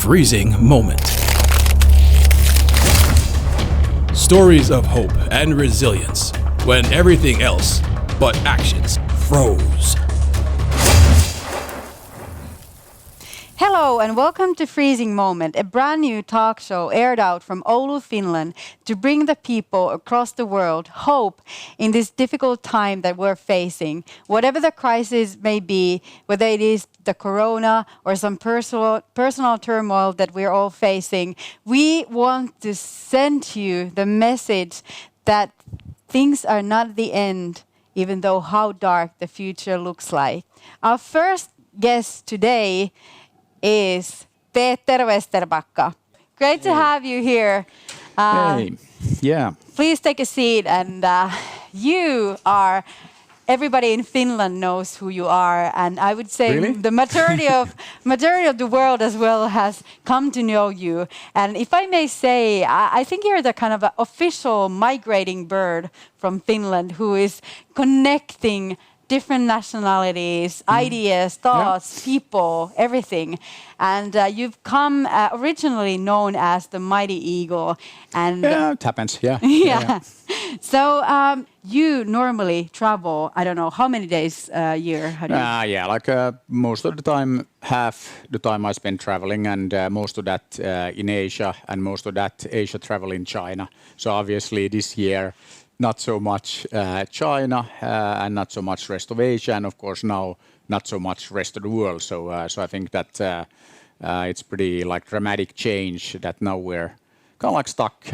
freezing moment. Stories of hope and resilience when everything else but actions froze. Hello and welcome to Freezing Moment, a brand new talk show aired out from Oulu, Finland, to bring the people across the world hope in this difficult time that we're facing. Whatever the crisis may be, whether it is the corona or some personal turmoil that we're all facing, we want to send you the message that things are not the end, even though how dark the future looks like. Our first guest today is Peter Vesterbacka. Great to have you here. Hey, yeah. Please take a seat, and everybody in Finland knows who you are, and I would say Really? the majority of the world as well has come to know you. And if I may say, I think you're the kind of official migrating bird from Finland who is connecting different nationalities, ideas, thoughts, people, everything. And you've come originally known as the Mighty Eagle. And It happens, yeah. yeah. So you normally travel, I don't know, how many days a year? Most of the time, half the time I spend traveling, and most of that in Asia, and most of that Asia travel in China. So obviously this year, not so much China and not so much rest of Asia, and of course now not so much rest of the world. So I think that it's pretty like dramatic change that now we're kind of like stuck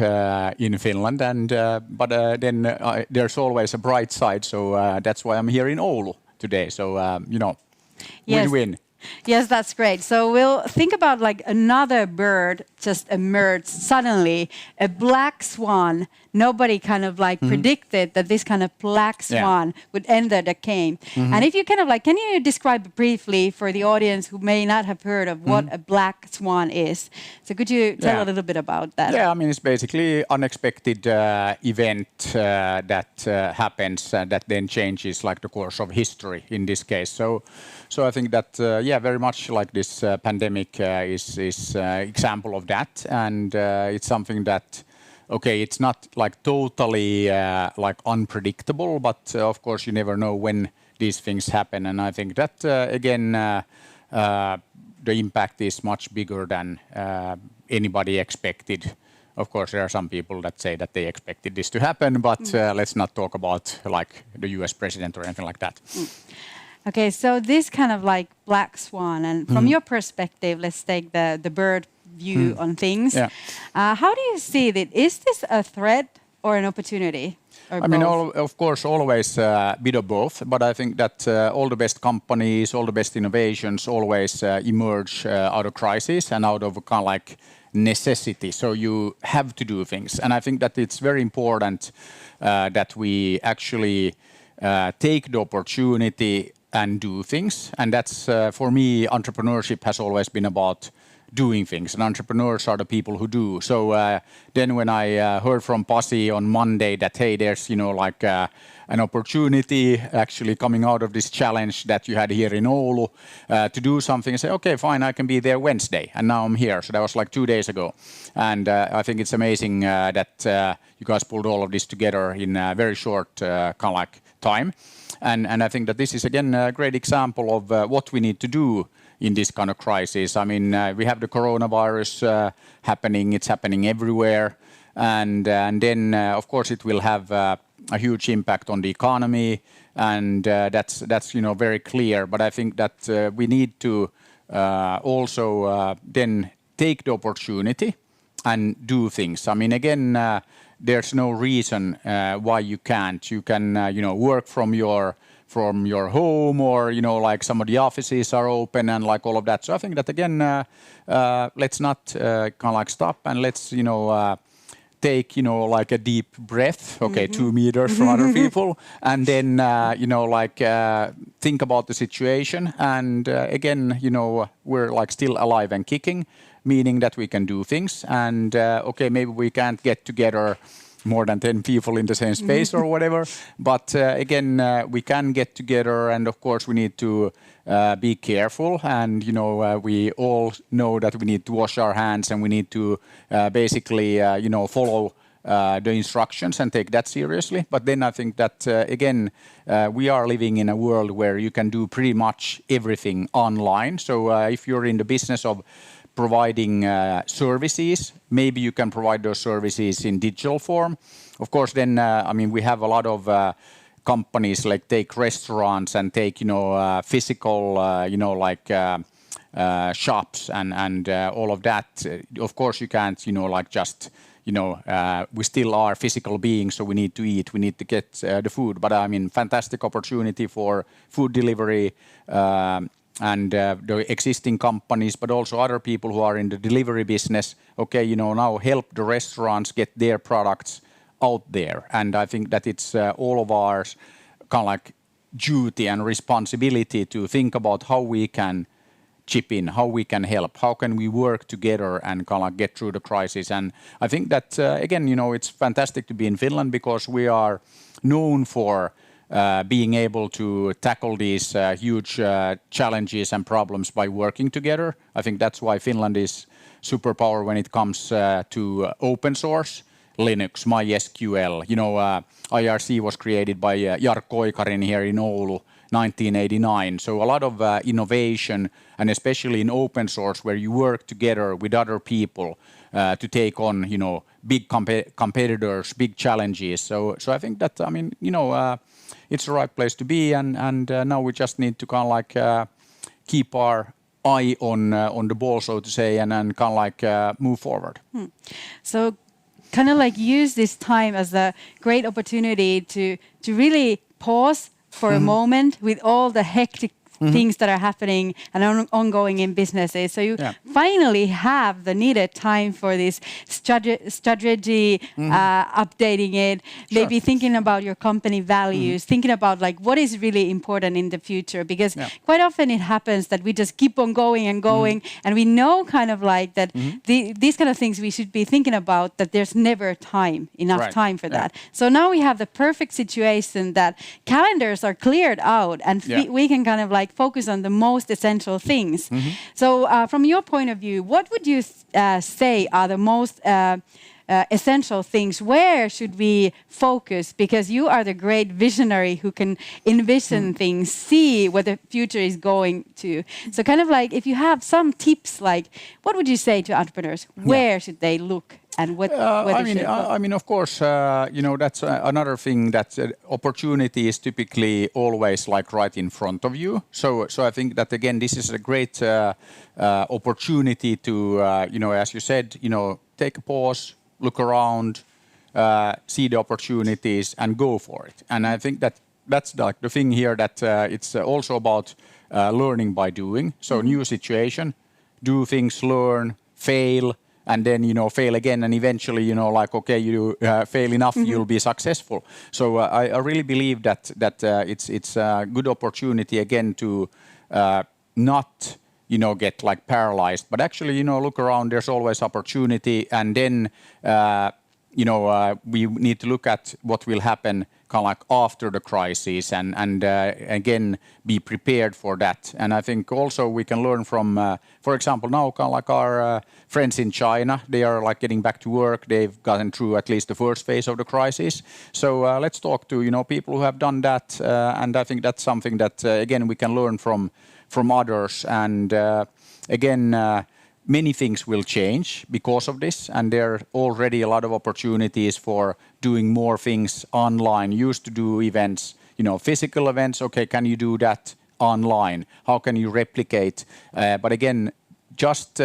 in Finland. And but then there's always a bright side. So that's why I'm here in Oulu today. So win-win. Yes, that's great. So we'll think about like another bird just emerged suddenly, a black swan. Nobody kind of like predicted that this kind of black swan would enter the game. And if you kind of like, can you describe briefly for the audience who may not have heard of what a black swan is? So could you tell a little bit about that? Yeah, I mean, it's basically unexpected event that happens that then changes like the course of history in this case. So I think that, very much like this pandemic is example of that. And it's something that, it's not like totally like unpredictable, but of course you never know when these things happen. And I think that, again, the impact is much bigger than anybody expected. Of course, there are some people that say that they expected this to happen, but let's not talk about like the US president or anything like that. Okay, so this kind of like black swan, and from your perspective, let's take the bird view on things. Yeah. How do you see it? Is this a threat or an opportunity? Or I mean, both? of course, always a bit of both, but I think that all the best companies, all the best innovations always emerge out of crisis and out of kind of like necessity. So you have to do things. And I think that it's very important that we actually take the opportunity and do things. And that's, for me, entrepreneurship has always been about doing things. And entrepreneurs are the people who do. So then when I heard from Pasi on Monday that, hey, there's, an opportunity actually coming out of this challenge that you had here in Oulu to do something, and say, okay, fine, I can be there Wednesday. And now I'm here. So that was like 2 days ago. And I think it's amazing that you guys pulled all of this together in a very short kind of like time. And I think that this is, again, a great example of what we need to do in this kind of crisis. I mean, we have the coronavirus happening. It's happening everywhere. And then, of course, it will have a huge impact on the economy. And that's very clear. But I think that we need to also then take the opportunity and do things. I mean, again, there's no reason why you can't. You can, work from your home, or like some of the offices are open and like all of that. So I think that, again, let's not kind of like stop, and let's take like a deep breath. Okay, 2 meters from other people, and then think about the situation. And again, we're like still alive and kicking, meaning that we can do things. And maybe we can't get together more than 10 people in the same space or whatever. But again, we can get together, and of course we need to be careful. And we all know that we need to wash our hands, and we need to basically follow the instructions and take that seriously. But then I think that again, we are living in a world where you can do pretty much everything online. So if you're in the business of providing services, maybe you can provide those services in digital form. Of course, then we have a lot of companies like take restaurants and take physical shops and all of that. Of course, you can't just we still are physical beings, so we need to eat, we need to get the food. But fantastic opportunity for food delivery. And the existing companies, but also other people who are in the delivery business, now help the restaurants get their products out there. And I think that it's all of our kind of like duty and responsibility to think about how we can chip in, how we can help, how can we work together and kind of like get through the crisis. And I think that, again, it's fantastic to be in Finland because we are known for being able to tackle these huge challenges and problems by working together. I think that's why Finland is superpower when it comes to open source, Linux, MySQL. IRC was created by Jarkko Oikarin here in Oulu, 1989. So a lot of innovation, and especially in open source, where you work together with other people to take on, big competitors, big challenges. So I think that, it's the right place to be, and now we just need to kind of like keep our eye on the ball, so to say, and kind of like move forward. So kind of like use this time as a great opportunity to really pause for a moment with all the hectic things that are happening and ongoing in businesses. So you finally have the needed time for this strategy, updating it, maybe thinking about your company values, thinking about like what is really important in the future. Because quite often it happens that we just keep on going and going, and we know kind of like that these kind of things we should be thinking about, that there's never enough time for that. So now we have the perfect situation that calendars are cleared out, and we can kind of like focus on the most essential things. So from your point of view, what would you say are the most essential things? Where should we focus? Because you are the great visionary who can envision things, see what the future is going to. So kind of like if you have some tips, like what would you say to entrepreneurs? Where should they look? And what of course, that's another thing, that opportunity is typically always like right in front of you. So I think that again, this is a great opportunity to, as you said, take a pause, look around, see the opportunities, and go for it. And I think that that's like the thing here, that it's also about learning by doing. So new situation, do things, learn, fail. And then, fail again, and eventually, you fail enough, you'll be successful. So I really believe that it's a good opportunity again to not, get like paralyzed, but actually, look around. There's always opportunity, and then, we need to look at what will happen kind of like after the crisis, and again be prepared for that. And I think also we can learn from, for example, now kind of like our friends in China. They are like getting back to work. They've gotten through at least the first phase of the crisis. So let's talk to people who have done that, and I think that's something that again we can learn from others. And again. Many things will change because of this, and there are already a lot of opportunities for doing more things online. You used to do events, physical events. Okay, can you do that online? How can you replicate? But again, just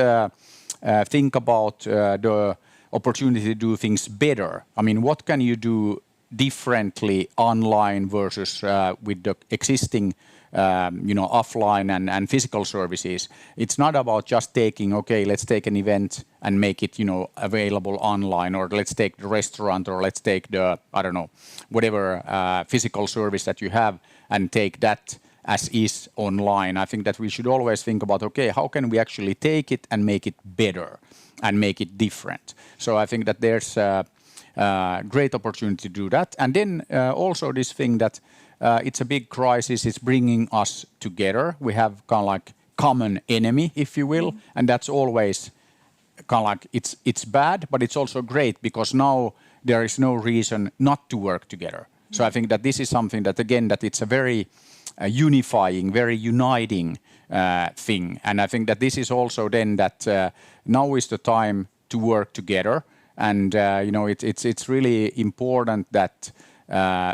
think about the opportunity to do things better. What can you do differently online versus with the existing offline and physical services? It's not about just taking, let's take an event and make it, available online, or let's take the restaurant, or let's take the, whatever physical service that you have and take that as is online. I think that we should always think about, how can we actually take it and make it better and make it different? So I think that there's great opportunity to do that. And then also this thing that it's a big crisis. It's bringing us together. We have kind of like common enemy, if you will, and that's always kind of like it's bad, but it's also great because now there is no reason not to work together. So I think that this is something that again that it's a very unifying, very uniting thing, and I think that this is also then that now is the time to work together, and it's really important that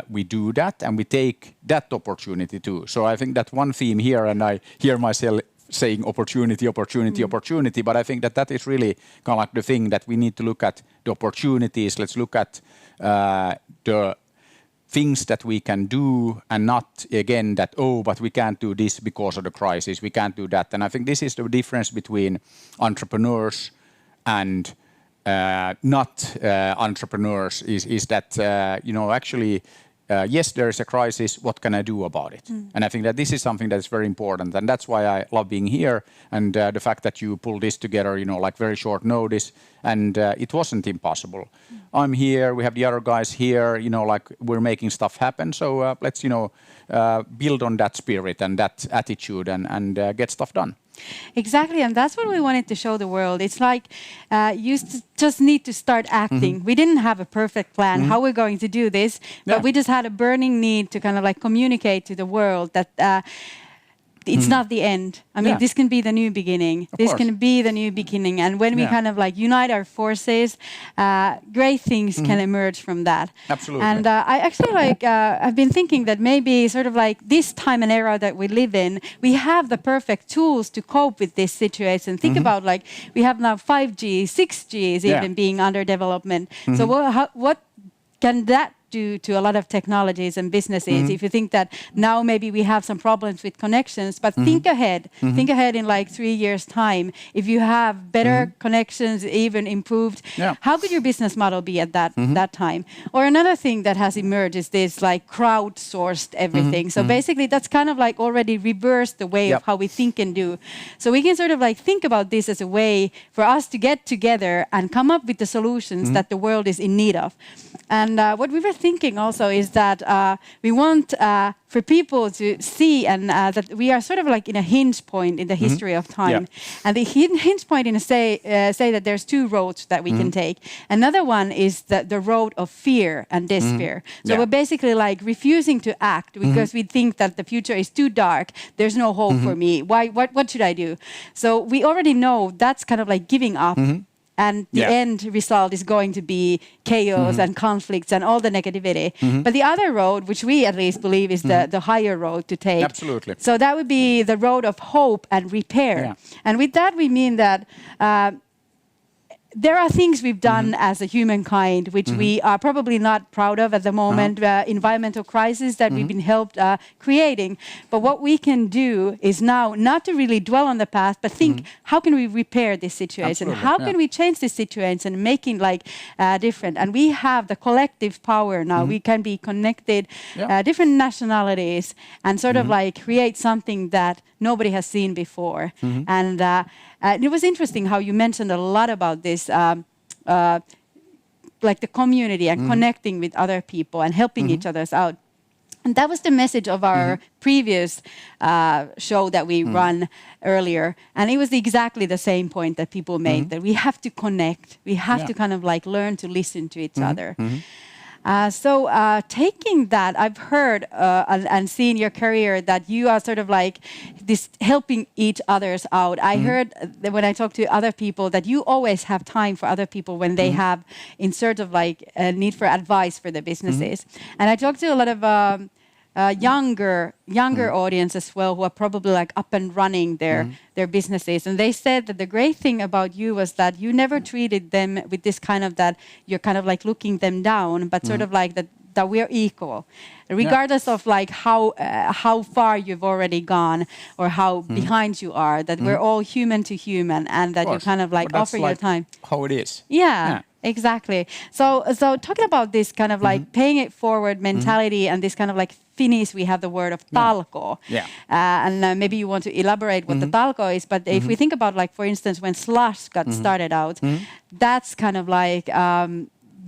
we do that and we take that opportunity too. So I think that one theme here, and I hear myself saying opportunity, but I think that is really kind of like the thing that we need to look at the opportunities. Let's look at the things that we can do and not again that, but we can't do this because of the crisis. We can't do that. And I think this is the difference between entrepreneurs and not entrepreneurs is that, actually, yes, there is a crisis. What can I do about it? And I think that this is something that is very important. And that's why I love being here. And the fact that you pull this together, like very short notice. And it wasn't impossible. I'm here. We have the other guys here. Like we're making stuff happen. So let's, build on that spirit and that attitude and get stuff done. Exactly, and that's what we wanted to show the world. It's like you just need to start acting. We didn't have a perfect plan how we're going to do this, but we just had a burning need to kind of like communicate to the world that it's not the end. I mean, this can be the new beginning. This can be the new beginning. And when we kind of like unite our forces, great things can emerge from that. Absolutely. And I actually I've been thinking that maybe sort of like this time and era that we live in, we have the perfect tools to cope with this situation. Think about like we have now 5G, 6G is even being under development. So what can that do to a lot of technologies and businesses? If you think that now maybe we have some problems with connections, but think ahead in like 3 years' time. If you have better connections, even improved, how could your business model be at that time? Or another thing that has emerged is this like crowdsourced everything. So basically that's kind of like already reversed the way of how we think and do. So we can sort of like think about this as a way for us to get together and come up with the solutions that the world is in need of. And what we were thinking also is that we want for people to see and that we are sort of like in a hinge point in the history of time. And the hinge point in a say that there's two roads that we can take. Another one is the road of fear and despair. So we're basically like refusing to act because we think that the future is too dark. There's no hope for me. What should I do? So we already know that's kind of like giving up. And the end result is going to be chaos and conflicts and all the negativity. But the other road, which we at least believe is the higher road to take. Absolutely. So that would be the road of hope and repair. And with that we mean that there are things we've done as a humankind which we are probably not proud of at the moment, environmental crisis that we've been helped creating. But what we can do is now not to really dwell on the past, but think, how can we repair this situation? Absolutely. How can we change this situation and make it like different? And we have the collective power now. We can be connected, different nationalities, and sort of like create something that nobody has seen before. And it was interesting how you mentioned a lot about this, like the community and connecting with other people and helping each other out. And that was the message of our previous show that we run earlier. And it was exactly the same point that people made, that we have to connect. We have to kind of like learn to listen to each other. So taking that, I've heard and seen your career that you are sort of like this helping each others out. I heard that when I talk to other people that you always have time for other people when they have in search of like a need for advice for the businesses. And I talked to a lot of younger audience as well who are probably like up and running their businesses, and they said that the great thing about you was that you never treated them with this kind of that you're kind of like looking them down, but sort of like that we're equal, regardless of like how far you've already gone or how behind you are, that we're all human to human, and that you kind of like offer your time. How it is. Yeah. Exactly. So talking about this kind of like paying it forward mentality and this kind of like Finnish, we have the word of talko. And maybe you want to elaborate what the talko is. But if we think about like, for instance, when Slush got started out, that's kind of like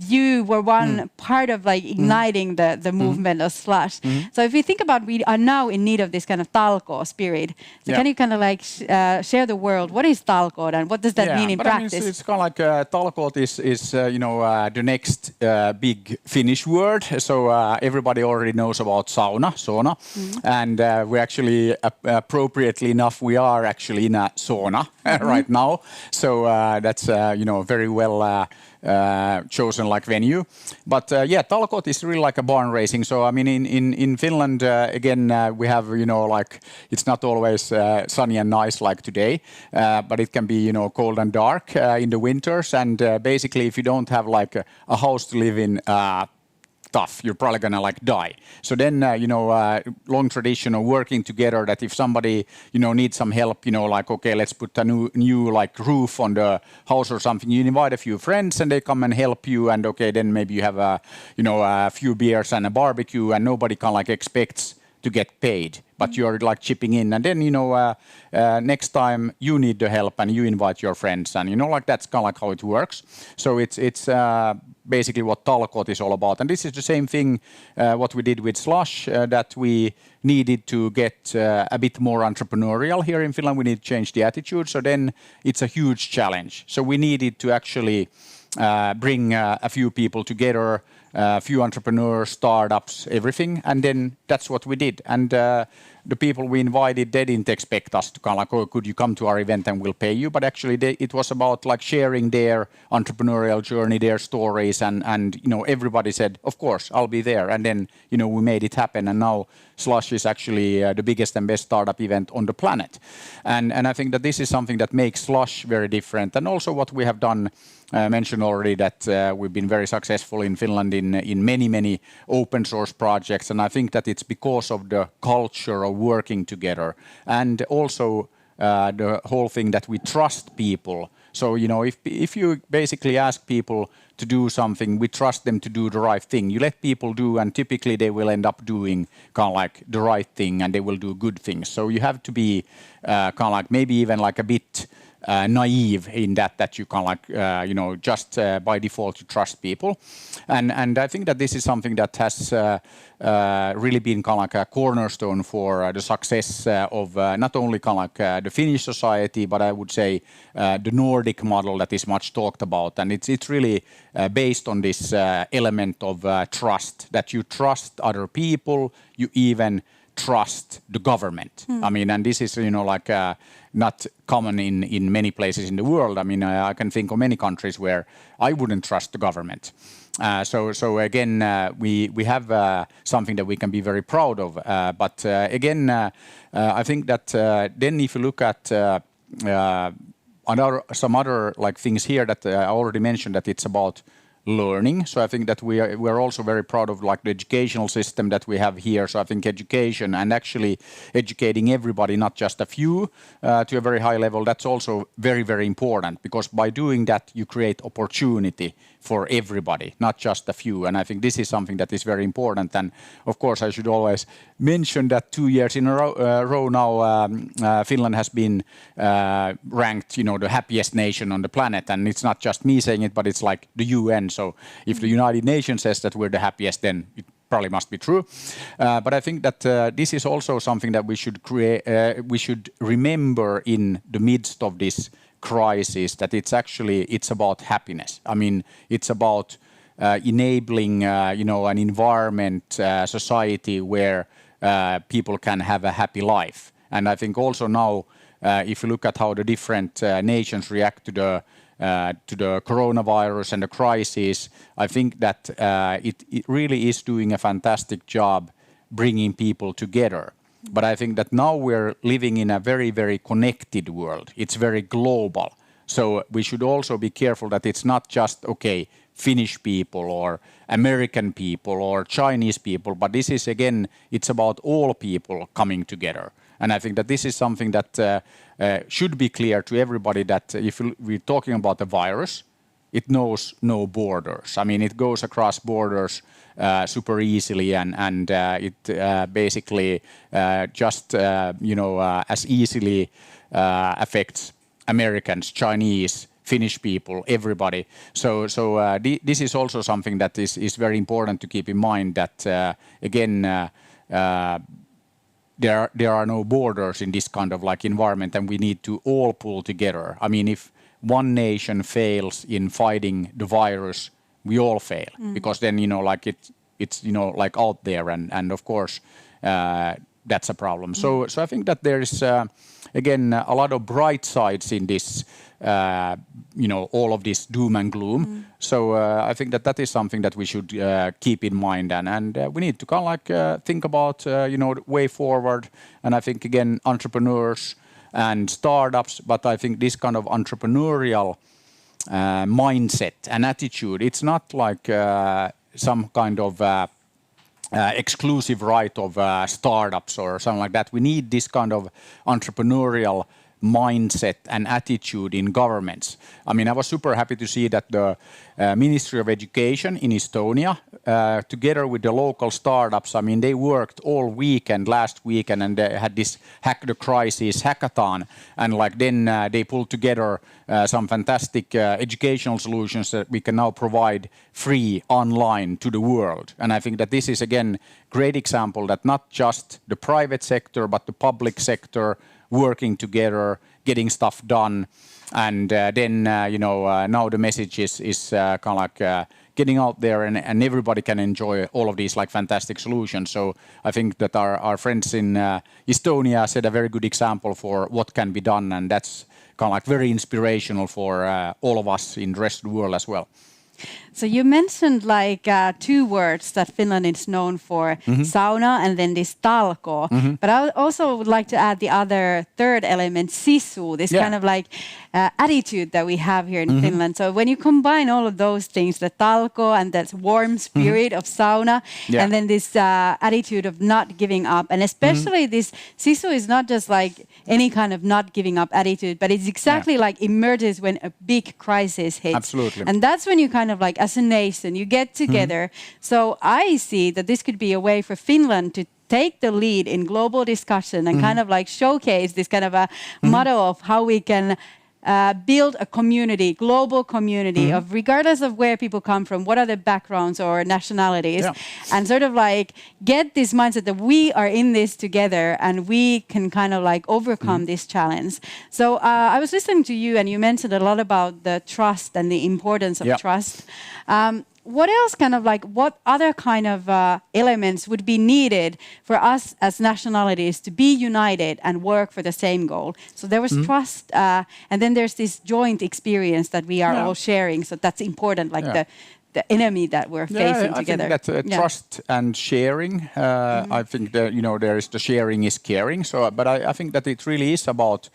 you were one part of like igniting the movement of Slush. So if we think about, we are now in need of this kind of talko spirit. So can you kind of like share the world? What is talko and what does that mean in practice? I mean, it's kind of like talko is the next big Finnish word. So everybody already knows about sauna, and we actually appropriately enough we are actually in a sauna right now. So that's very well. Chosen like venue, but talkot is really like a barn racing. So I mean, in Finland again we have like it's not always sunny and nice like today, but it can be cold and dark in the winters. And basically, if you don't have like a house to live in. Tough, you're probably gonna like die. So then, long tradition of working together. That if somebody, needs some help, like okay, let's put a new like roof on the house or something. You invite a few friends and they come and help you. And okay, then maybe you have a few beers and a barbecue, and nobody can like expects to get paid, but you're like chipping in. And then next time you need the help and you invite your friends, and like that's kind of like how it works. So it's basically what talkot is all about. And this is the same thing what we did with Slush, that we needed to get a bit more entrepreneurial here in Finland. We need to change the attitude. So then it's a huge challenge. So we needed to actually bring a few people together, a few entrepreneurs, startups, everything. And then that's what we did. And the people we invited, they didn't expect us to kind of like, oh, could you come to our event and we'll pay you? But actually it was about like sharing their entrepreneurial journey, their stories. And everybody said, of course, I'll be there. And then, we made it happen. And now Slush is actually the biggest and best startup event on the planet. And I think that this is something that makes Slush very different. And also what we have done, mentioned already that we've been very successful in Finland in many open source projects. And I think that it's because of the culture of working together, and also the whole thing that we trust people. So if you basically ask people to do something, we trust them to do the right thing. You let people do, and typically they will end up doing kind of like the right thing, and they will do good things. So you have to be kind of like maybe even like a bit naive in that you can like just by default you trust people, and I think that this is something that has really been kind of like a cornerstone for the success of not only kind of like the Finnish society, but I would say the Nordic model that is much talked about, and it's really based on this element of trust, that you trust other people, you even trust the government. I mean, and this is like not common in many places in the world. I mean, I can think of many countries where I wouldn't trust the government. So again, we have something that we can be very proud of. But again, I think that then if you look at some other like things here that I already mentioned, that it's about learning. So I think that we're also very proud of like the educational system that we have here. So I think education and actually educating everybody, not just a few, to a very high level, that's also very, very important, because by doing that you create opportunity for everybody, not just a few. And I think this is something that is very important. And of course, I should always mention that 2 years in a row now, Finland has been ranked, the happiest nation on the planet. And it's not just me saying it, but it's like the UN. So if the United Nations says that we're the happiest, then it probably must be true. But I think that this is also something that we should we should remember in the midst of this crisis, that it's about happiness. I mean, it's about enabling an environment, society where people can have a happy life. And I think also now, if you look at how the different nations react to the coronavirus and the crisis, I think that it really is doing a fantastic job bringing people together. But I think that now we're living in a very, very connected world. It's very global. So we should also be careful that it's not just, Finnish people or American people or Chinese people, but this is, again, it's about all people coming together. And I think that this is something that should be clear to everybody, that if we're talking about the virus, it knows no borders. I mean, it goes across borders super easily, and it basically just as easily affects Americans, Chinese, Finnish people, everybody. So this is also something that is very important to keep in mind. That again. There are no borders in this kind of like environment, and we need to all pull together. I mean, if one nation fails in fighting the virus, we all fail, because then like it's like out there, and of course that's a problem. So I think that there is again a lot of bright sides in this. All of this doom and gloom. So I think that is something that we should keep in mind, and we need to kind of like think about the way forward. And I think again entrepreneurs and startups, but I think this kind of entrepreneurial mindset and attitude, it's not like some kind of exclusive right of startups or something like that. We need this kind of entrepreneurial mindset and attitude in governments. I mean, I was super happy to see that the Ministry of Education in Estonia, together with the local startups, I mean, they worked all weekend last weekend, and they had this Hack the Crisis hackathon, and like then they pulled together some fantastic educational solutions that we can now provide free online to the world. And I think that this is again great example that not just the private sector but the public sector working together, getting stuff done, and then now the message is kind of like getting out there, and everybody can enjoy all of these like fantastic solutions. So I think that our friends in Estonia set a very good example for what can be done, and that's kind of like very inspirational for all of us in the rest of the world as well. So you mentioned like two words that Finland is known for, sauna and then this talko. But I also would like to add the other third element, sisu, this kind of like attitude that we have here in Finland. So when you combine all of those things, the talko and that warm spirit of sauna, and then this attitude of not giving up, and especially this sisu is not just like any kind of not giving up attitude, but it's exactly like emerges when a big crisis hits. Absolutely. And that's when you kind of like, as a nation, you get together. So I see that this could be a way for Finland to take the lead in global discussion and kind of like showcase this kind of a model of how we can build a community, global community of regardless of where people come from, what are their backgrounds or nationalities, and sort of like get this mindset that we are in this together and we can kind of like overcome this challenge. So I was listening to you and you mentioned a lot about the trust and the importance of trust. What else kind of like, what other kind of elements would be needed for us as nationalities to be united and work for the same goal? So there was trust, and then there's this joint experience that we are all sharing. So that's important, like the enemy that we're facing together. I think that trust and sharing, I think that, there is the sharing is caring. So, but I think that it really is about,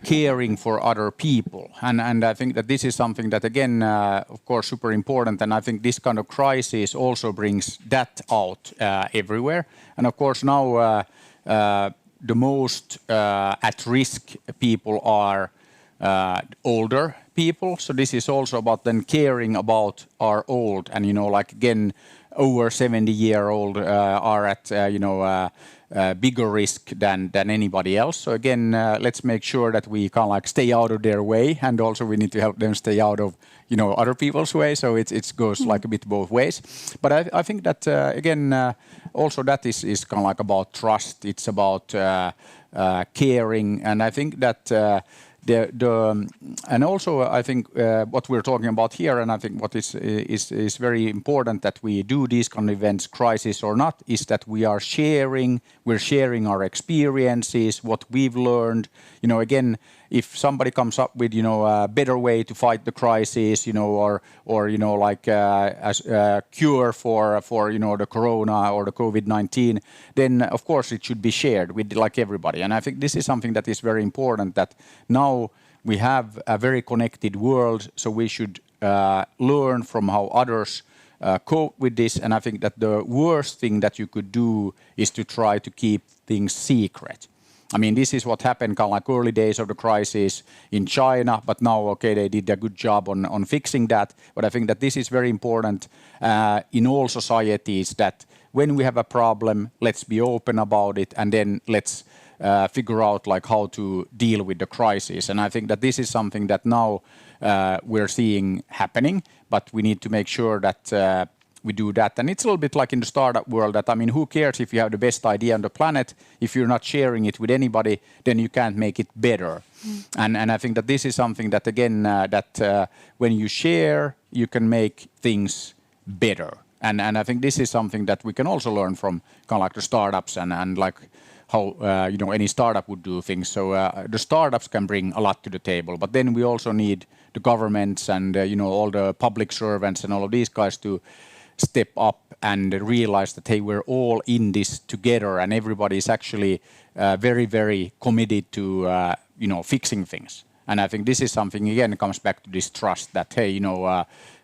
caring for other people, and I think that this is something that again, of course, super important. And I think this kind of crisis also brings that out everywhere. And of course, now the most at risk people are older people. So this is also about then caring about our old, and like again, over 70-year-old are at bigger risk than anybody else. So again, let's make sure that we kind of like stay out of their way, and also we need to help them stay out of other people's way. So it goes like a bit both ways. But I think that again, also that is kind of like about trust. It's about caring, and I think that. And also I think what we're talking about here, and I think what is very important that we do these kind of events, crisis or not, is that we're sharing our experiences, what we've learned. Again, if somebody comes up with a better way to fight the crisis, or like a cure for the corona or the COVID-19, then of course it should be shared with like everybody. And I think this is something that is very important, that now we have a very connected world, so we should learn from how others cope with this. And I think that the worst thing that you could do is to try to keep things secret. I mean, this is what happened kind of like early days of the crisis in China, but now, okay, they did a good job on fixing that. But I think that this is very important in all societies, that when we have a problem, let's be open about it, and then let's figure out like how to deal with the crisis. And I think that this is something that now we're seeing happening, but we need to make sure that we do that. And it's a little bit like in the startup world that, I mean, who cares if you have the best idea on the planet? If you're not sharing it with anybody, then you can't make it better. And I think that this is something that, again, when you share, you can make things better. And I think this is something that we can also learn from kind of like the startups and like how any startup would do things. So the startups can bring a lot to the table, but then we also need the governments and all the public servants and all of these guys to step up and realize that, hey, we're all in this together, and everybody is actually very, very committed to fixing things. And I think this is something, again, comes back to this trust that, hey,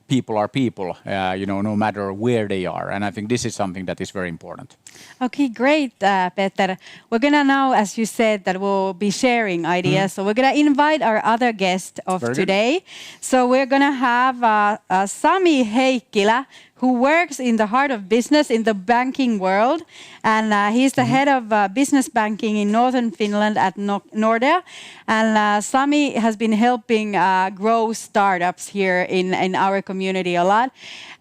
people are people, no matter where they are. And I think this is something that is very important. Okay, great, Peter. We're going to now, as you said, that we'll be sharing ideas. So we're going to invite our other guest of today. So we're going to have Sami Heikkilä, who works in the heart of business in the banking world. And he's the head of business banking in northern Finland at Nordea. And Sami has been helping grow startups here in our community a lot.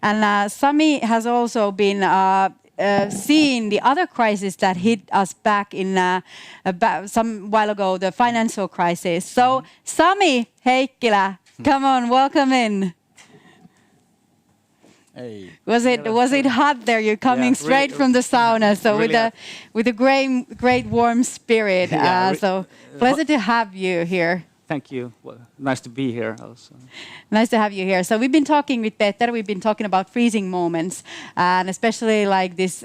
And Sami has also been seeing the other crisis that hit us back in some while ago, the financial crisis. So Sami Heikkilä, come on, welcome in. Hey. Was it hot there? You're coming straight from the sauna, so with a great warm spirit. So pleasure to have you here. Thank you. Well, nice to be here also. Nice to have you here. So we've been talking with Peter. We've been talking about freezing moments, and especially like this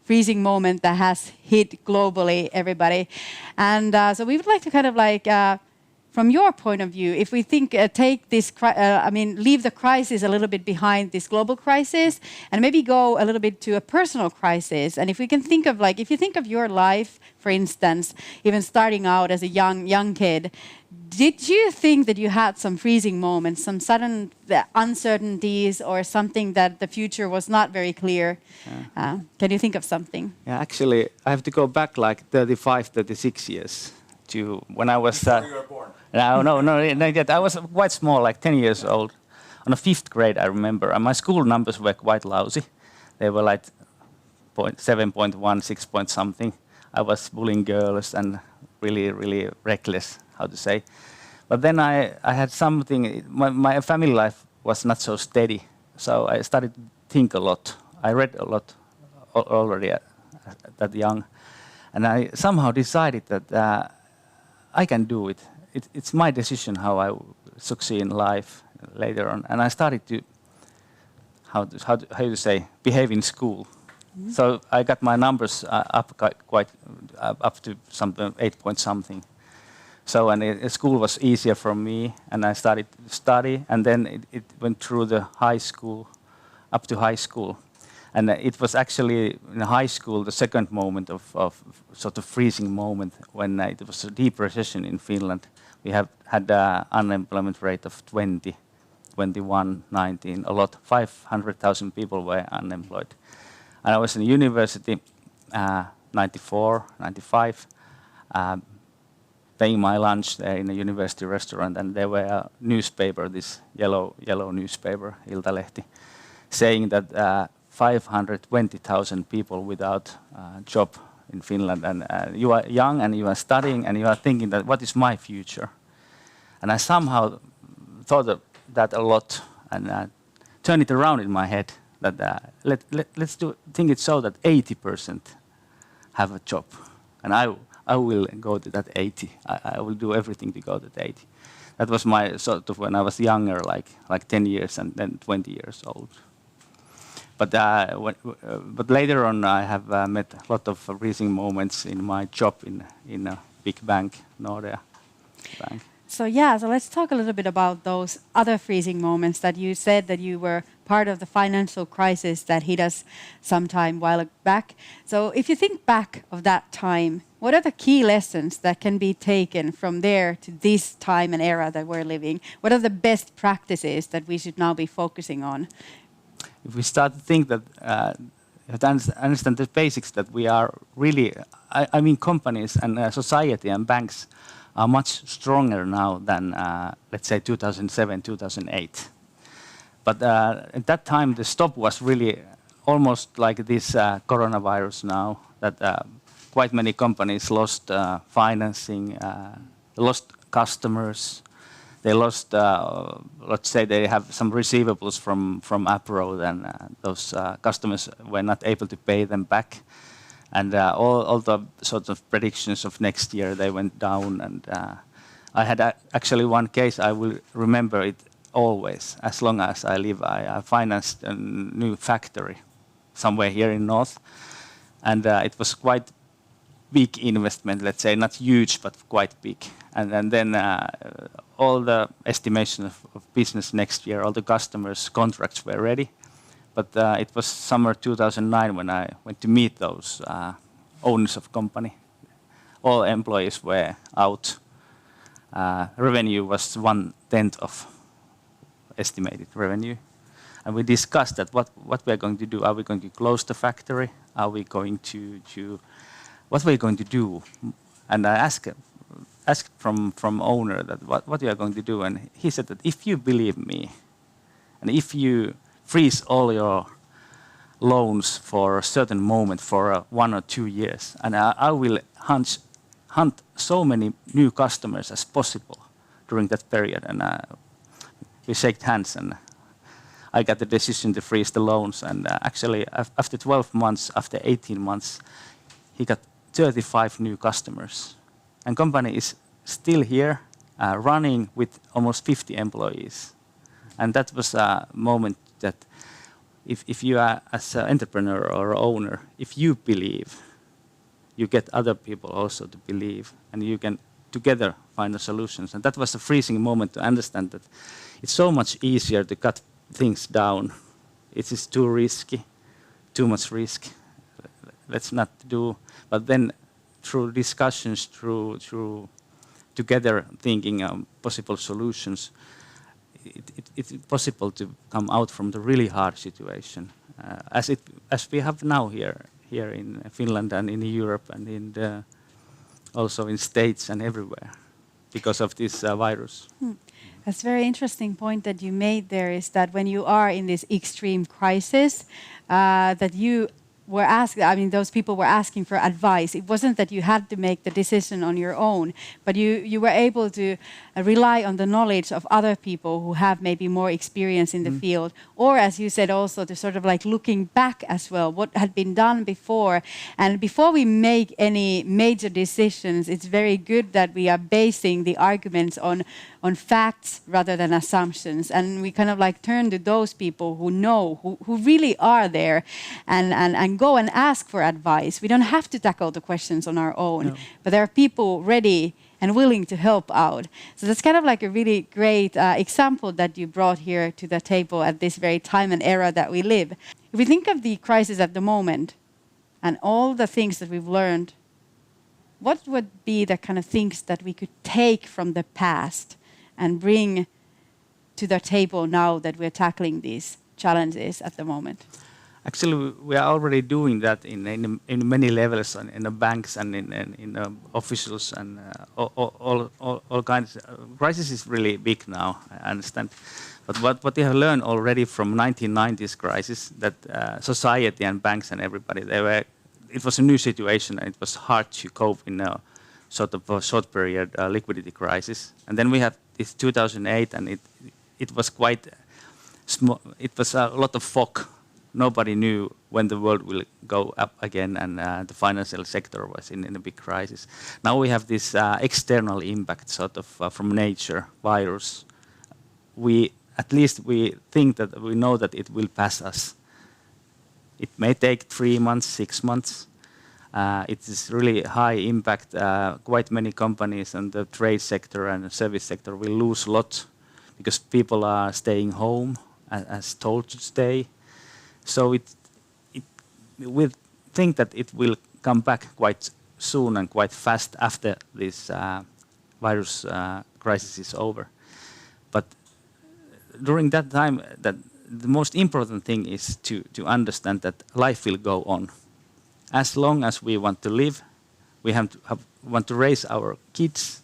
freezing moment that has hit globally everybody. And so we would like to kind of like, from your point of view, if we think take this, leave the crisis a little bit behind this global crisis, and maybe go a little bit to a personal crisis. And if we can think of like, if you think of your life, for instance, even starting out as a young kid, did you think that you had some freezing moments, some sudden uncertainties, or something that the future was not very clear? Can you think of something? Yeah, actually, I have to go back like 35, 36 years to when I was... Before you were born? No, not yet. I was quite small, like 10 years old. On the 5th grade, I remember. And my school numbers were quite lousy. They were like 7.1, 6 point something. I was bullying girls and really, really reckless, how to say. But then I had something, my family life was not so steady. So I started to think a lot. I read a lot already at that young. And I somehow decided that I can do it. It's my decision how I succeed in life later on. And I started to, how to say, behave in school. Mm-hmm. So I got my numbers up quite up to something 8 point something. So and school was easier for me, and I started to study, and then it went through the high school, up to high school. And it was actually in high school the second moment of sort of freezing moment when it was a deep recession in Finland. We have had an unemployment rate of 20, 21, 19, a lot. 500,000 people were unemployed. And I was in university, 94, 95, paying my lunch there in a university restaurant, and there were a newspaper, this yellow newspaper, Iltalehti, saying that 520,000 people without job in Finland, and you are young and you are studying and you are thinking that what is my future? And I somehow thought of that a lot and turned it around in my head that let's think it so that 80% have a job, and I will go to that 80. I will do everything to go to that 80. That was my sort of when I was younger, like 10 years and then 20 years old. But later on, I have met a lot of freezing moments in my job in a big bank, Nordea Bank. So let's talk a little bit about those other freezing moments that you said that you were part of the financial crisis that hit us sometime while back. So if you think back of that time, what are the key lessons that can be taken from there to this time and era that we're living? What are the best practices that we should now be focusing on? If we start to think that have to understand the basics that we are really, I mean, companies and society and banks are much stronger now than, let's say, 2007, 2008. But at that time, the stop was really almost like this coronavirus now, that quite many companies lost financing, lost customers. They lost, let's say they have some receivables from abroad, and those customers were not able to pay them back. And all the sorts of predictions of next year, they went down. And I had actually one case, I will remember it always, as long as I live. I financed a new factory somewhere here in North. And it was quite big investment, let's say, not huge, but quite big. And then all the estimation of business next year, all the customers' contracts were ready. But it was summer 2009 when I went to meet those owners of company. All employees were out. Revenue was 1/10 of estimated revenue. And we discussed that what we are going to do. Are we going to close the factory? Are we going to what we're going to do? And I asked from owner that what you are going to do, and he said that if you believe me, and if you freeze all your loans for a certain moment for 1 or 2 years, and I will hunt so many new customers as possible during that period. And we shook hands, and I got the decision to freeze the loans. And actually, after 12 months, after 18 months, he got 35 new customers. And company is still here, running with almost 50 employees. And that was a moment that if you are, as an entrepreneur or owner, if you believe, you get other people also to believe, and you can together find the solutions. And that was a freezing moment to understand that it's so much easier to cut things down. It is too risky, too much risk. Let's not do. But then through discussions, through together thinking possible solutions, it's possible to come out from the really hard situation, as we have now here in Finland and in Europe and also in States and everywhere, because of this virus. That's a very interesting point that you made there, is that when you are in this extreme crisis, that you were asked, I mean, those people were asking for advice. It wasn't that you had to make the decision on your own, but you were able to rely on the knowledge of other people who have maybe more experience in the field. Or, as you said, also to sort of like looking back as well, what had been done before. And before we make any major decisions, it's very good that we are basing the arguments on facts rather than assumptions. And we kind of like turn to those people who know, who really are there, and go and ask for advice. We don't have to tackle the questions on our own, but there are people ready and willing to help out. So that's kind of like a really great example that you brought here to the table at this very time and era that we live. If we think of the crisis at the moment and all the things that we've learned, what would be the kind of things that we could take from the past and bring to the table now that we're tackling these challenges at the moment? Actually, we are already doing that in many levels, in the banks and in officials and all kinds. Crisis is really big now, I understand. But what we have learned already from 1990s crisis, that society and banks and everybody, it was a new situation, and it was hard to cope in a sort of a short period liquidity crisis. And then we have this 2008, and it was quite small. It was a lot of fog. Nobody knew when the world will go up again, and the financial sector was in a big crisis. Now we have this external impact, sort of from nature, virus. At least we think that we know that it will pass us. It may take 3 months, 6 months. It is really high impact. Quite many companies and the trade sector and the service sector will lose a lot because people are staying home as told to stay. So we think that it will come back quite soon and quite fast after this virus crisis is over. But during that time, that the most important thing is to understand that life will go on. As long as we want to live, we want to raise our kids,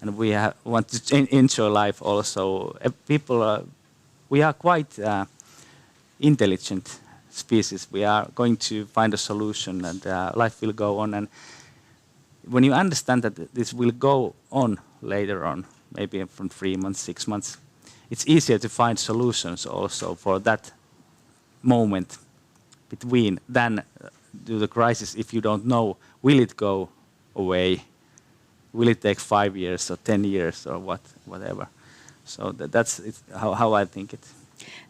and we want to enjoy life also. We are quite intelligent species. We are going to find a solution, and life will go on. And when you understand that this will go on later on, maybe from 3 months, 6 months, it's easier to find solutions also for that moment between than do the crisis if you don't know, will it go away? Will it take 5 years or 10 years or whatever? So that's how I think it.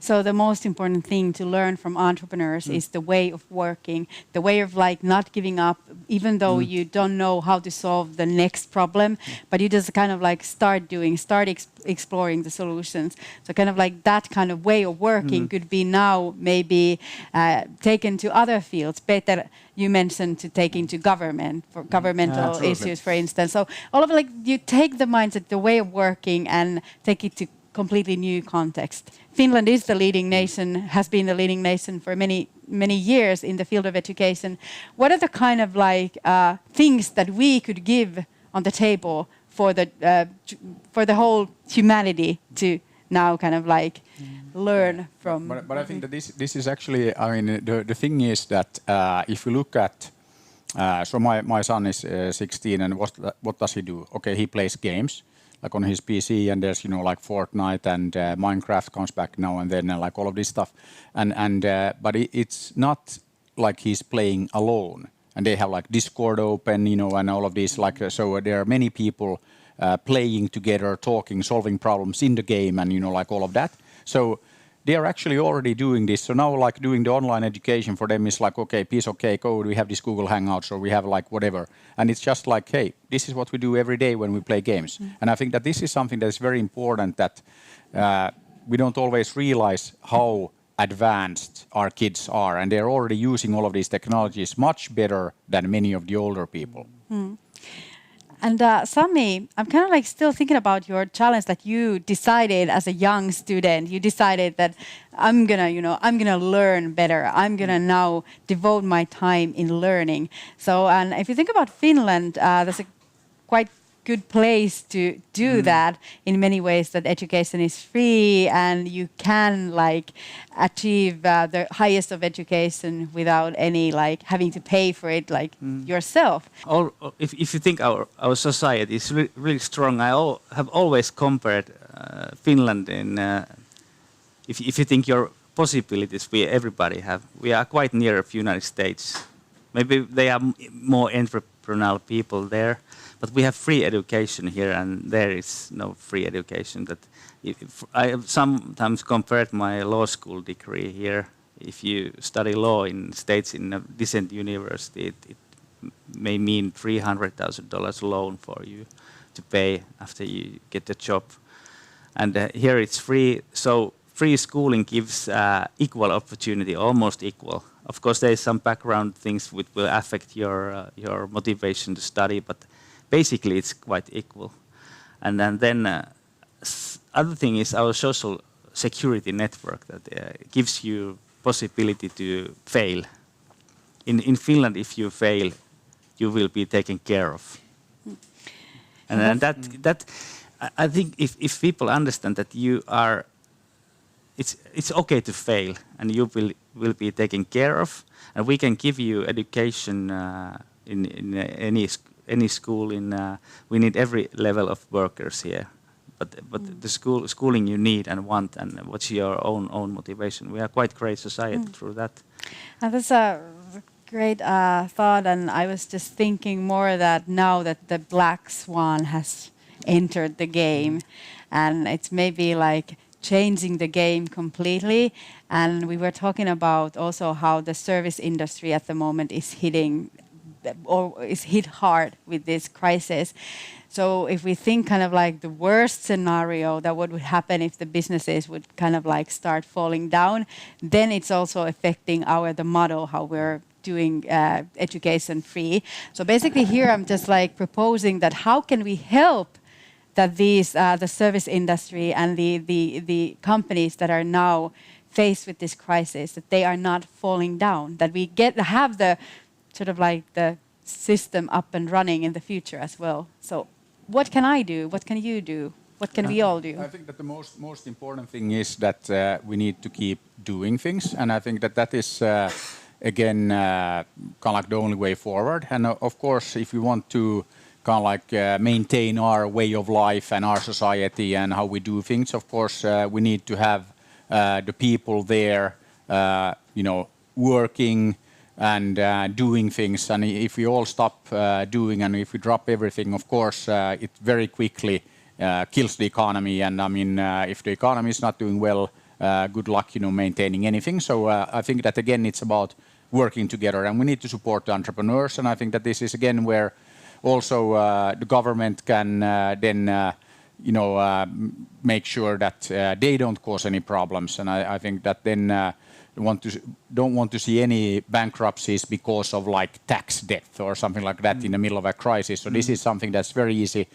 So the most important thing to learn from entrepreneurs is the way of working, the way of like not giving up, even though you don't know how to solve the next problem, but you just kind of like start exploring the solutions. So kind of like that kind of way of working could be now maybe taken to other fields. Peter, you mentioned to take into government for governmental issues, for instance. So all of like you take the mindset, the way of working, and take it to completely new context. Finland is the leading nation, has been the leading nation for many years in the field of education. What are the kind of like things that we could give on the table for the whole humanity to now kind of like learn from? But I think that this is actually, I mean, the thing is that if you look at, so my son is 16, and what does he do? Okay, he plays games, like on his PC, and there's like Fortnite and Minecraft comes back now and then, and like all of this stuff, and but it's not like he's playing alone, and they have like Discord open, and all of these, like so there are many people playing together, talking, solving problems in the game, and like all of that. So they are actually already doing this. So now like doing the online education for them is like, okay, piece of cake, we have this Google Hangouts, or we have like whatever. And it's just like, hey, this is what we do every day when we play games. And I think that this is something that is very important, that we don't always realize how advanced our kids are. And they're already using all of these technologies much better than many of the older people. And Sami, I'm kind of like still thinking about your challenge that you decided as a young student. You decided that I'm gonna learn better. I'm gonna now devote my time in learning. So, and if you think about Finland, that's a quite good place to do that in many ways. That education is free, and you can like achieve the highest of education without any like having to pay for it like yourself. If you think our society is really strong, I have always compared Finland in. If you think your possibilities, everybody have. We are quite near of United States. Maybe they are more entrepreneurial people there. But we have free education here, and there is no free education. That I have sometimes compared my law school degree here. If you study law in States in a decent university, it may mean $300,000 loan for you to pay after you get a job. And here it's free. So free schooling gives equal opportunity, almost equal. Of course, there is some background things which will affect your motivation to study, but basically, it's quite equal. And then other thing is our social security network that gives you possibility to fail. In Finland, if you fail, you will be taken care of. And that I think if people understand that it's okay to fail, and you will be taken care of, and we can give you education in any school. We need every level of workers here, but the schooling you need and want, and what's your own motivation. We are quite great society through that. And that's a great thought, and I was just thinking more that now that the Black Swan has entered the game, and it's maybe like changing the game completely. And we were talking about also how the service industry at the moment is hit hard with this crisis. So if we think kind of like the worst scenario, that what would happen if the businesses would kind of like start falling down, then it's also affecting the model, how we're doing education free. So basically here I'm just like proposing that how can we help that the service industry and the companies that are now faced with this crisis, that they are not falling down, that we have the sort of like the system up and running in the future as well. So what can I do? What can you do? What can we all do? I think that the most important thing is that we need to keep doing things, and I think that is again kind of like the only way forward. And of course, if we want to kind of like maintain our way of life and our society and how we do things, of course we need to have the people there, working and doing things. And if we all stop doing, and if we drop everything, of course it very quickly kills the economy. And I mean, if the economy is not doing well, good luck, maintaining anything. So I think that again, it's about working together, and we need to support the entrepreneurs. And I think that this is again where also the government can then, make sure that they don't cause any problems. And I think that then don't want to see any bankruptcies because of like tax debt or something like that in the middle of a crisis. So this is something that's very easy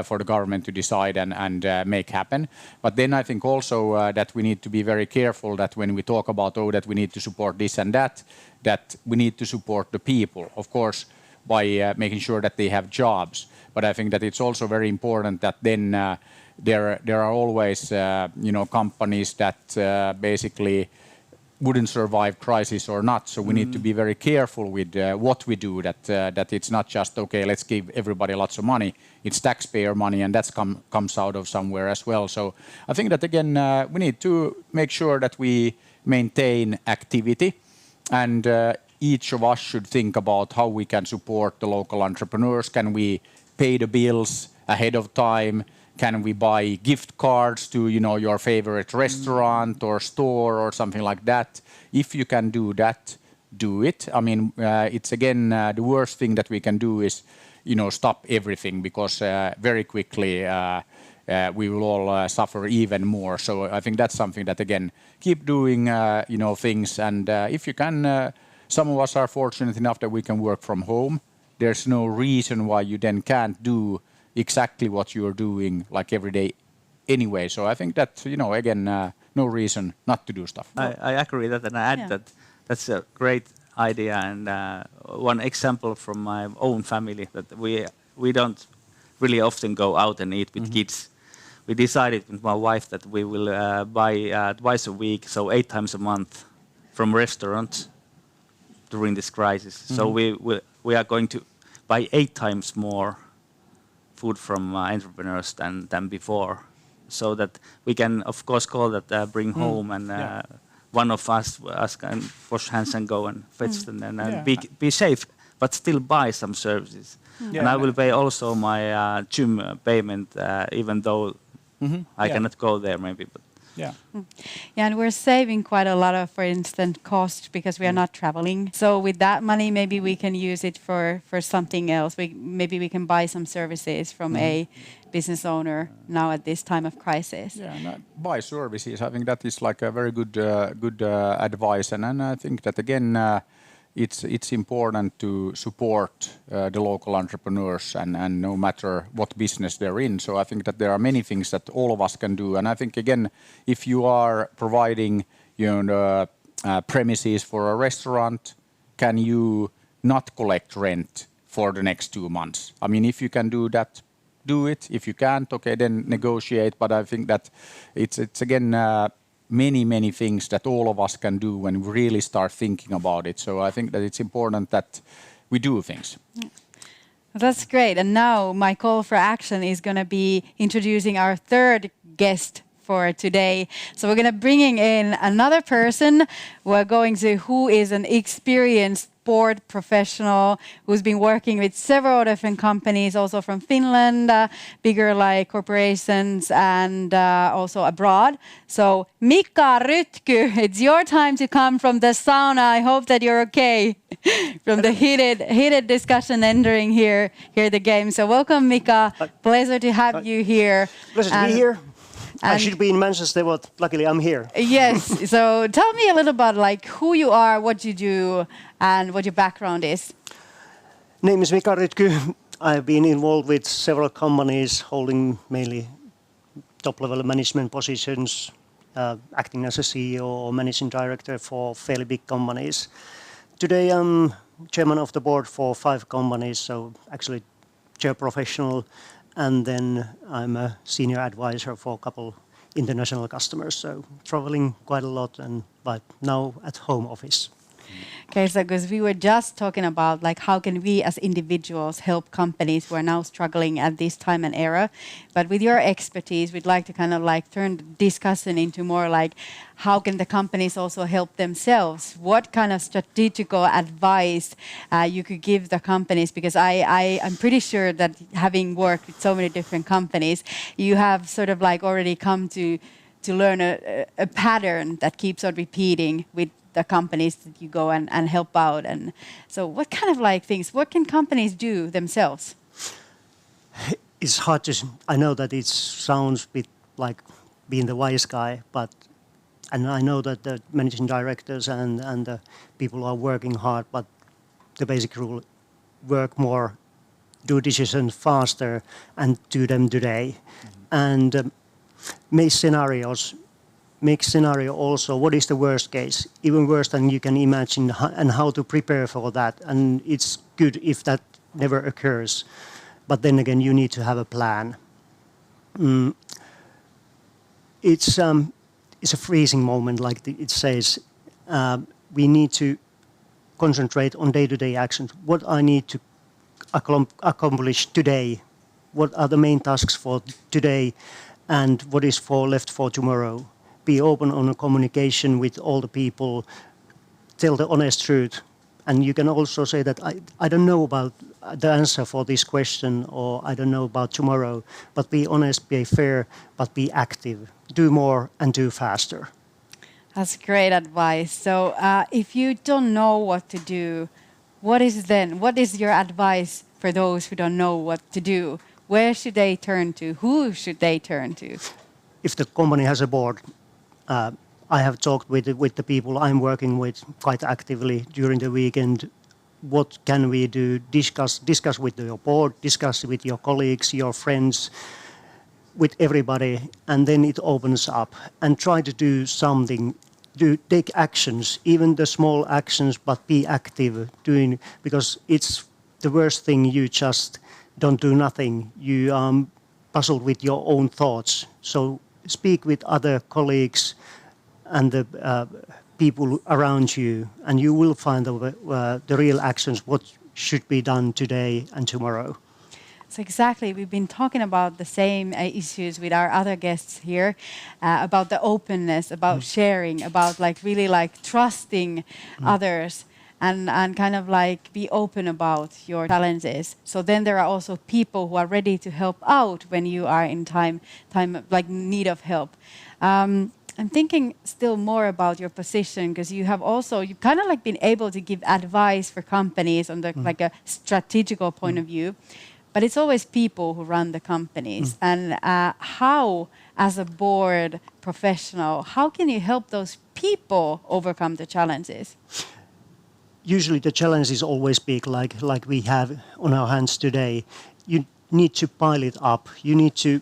for the government to decide and make happen. But then I think also that we need to be very careful that when we talk about that we need to support this and that we need to support the people, of course, by making sure that they have jobs. But I think that it's also very important that then there are always companies that basically wouldn't survive crisis or not. So we need to be very careful with what we do, that it's not just, okay, let's give everybody lots of money. It's taxpayer money, and that comes out of somewhere as well. So I think that, again, we need to make sure that we maintain activity, and each of us should think about how we can support the local entrepreneurs. Can we pay the bills ahead of time? Can we buy gift cards to your favorite restaurant or store or something like that? If you can do that, do it. I mean, it's again the worst thing that we can do is stop everything, because very quickly we will all suffer even more. So I think that's something that, again, keep doing things, and if you can, some of us are fortunate enough that we can work from home. There's no reason why you then can't do exactly what you're doing like every day anyway. So I think that, again, no reason not to do stuff. I agree with that, and I add that that's a great idea. And one example from my own family, that we don't really often go out and eat with kids. We decided with my wife that we will buy twice a week, so 8 times a month, from restaurants during this crisis. So we are going to buy 8 times more food from entrepreneurs than before, so that we can, of course, call that bring home, and one of us can wash hands and go and fetch them, and be safe, but still buy some services. And I will pay also my gym payment, even though I cannot go there maybe. But Yeah, and we're saving quite a lot of, for instance, cost, because we are not traveling. So with that money, maybe we can use it for something else. Maybe we can buy some services from a business owner now at this time of crisis. Yeah, and buy services. I think that is like a very good advice, and I think that, again, it's important to support the local entrepreneurs, and no matter what business they're in. So I think that there are many things that all of us can do. And I think, again, if you are providing premises for a restaurant, can you not collect rent for the next 2 months? I mean, if you can do that, do it. If you can't, okay, then negotiate. But I think that it's again, many things that all of us can do when we really start thinking about it. So I think that it's important that we do things. That's great. And now my call for action is going to be introducing our third guest for today. So we're going to bring in another person. Who is an experienced board professional who's been working with several different companies, also from Finland, bigger like corporations, and also abroad. So Mika, Rytky, it's your time to come from the sauna. I hope that you're okay from the heated discussion entering here the game. So welcome, Mika. Pleasure to have you here. Pleasure to be here. I should be in Manchester, but luckily I'm here. Yes. So tell me a little about like who you are, what you do, and what your background is. Name is Mika Rytky. I've been involved with several companies holding mainly top-level management positions acting as a CEO or managing director for fairly big companies. Today I'm chairman of the board for 5 companies, so actually chair professional, and then I'm a senior advisor for a couple international customers, so traveling quite a lot, but now at home office. Okay, so because we were just talking about like how can we as individuals help companies who are now struggling at this time and era, but with your expertise, we'd like to kind of like turn the discussion into more like how can the companies also help themselves? What kind of strategical advice you could give the companies? Because I'm pretty sure that having worked with so many different companies, you have sort of like already come to learn a pattern that keeps on repeating with the companies that you go and help out. And so what kind of like things, what can companies do themselves? It's hard to, I know that it sounds a bit like being the wise guy, and I know that the managing directors and the people are working hard, but the basic rule, work more, do decisions faster, and do them today. And make scenario also, what is the worst case, even worse than you can imagine, and how to prepare for that. And it's good if that never occurs, but then again you need to have a plan. It's a freezing moment, like it says. We need to concentrate on day-to-day actions. What I need to accomplish today, what are the main tasks for today, and what is left for tomorrow. Be open on a communication with all the people, tell the honest truth. And you can also say that I don't know about the answer for this question, or I don't know about tomorrow, but be honest, be fair, but be active. Do more and do faster. That's great advice. So if you don't know what to do, what is your advice for those who don't know what to do? Where should they turn to? Who should they turn to? If the company has a board, I have talked with the people I'm working with quite actively during the weekend. What can we do? Discuss with your board, discuss with your colleagues, your friends, with everybody, and then it opens up. And try to do something. Take actions, even the small actions, but be active doing, because it's the worst thing. You just don't do nothing. You puzzle with your own thoughts. So speak with other colleagues and the people around you, and you will find the real actions, what should be done today and tomorrow. So exactly, we've been talking about the same issues with our other guests here, about the openness, about sharing, about like really like trusting others. And kind of like be open about your challenges. So then there are also people who are ready to help out when you are in time like need of help. I'm thinking still more about your position, because you kind of like been able to give advice for companies on the like a strategical point of view, but it's always people who run the companies. And how, as a board professional, how can you help those people overcome the challenges? Usually the challenge is always big, like we have on our hands today. You need to pile it up. You need to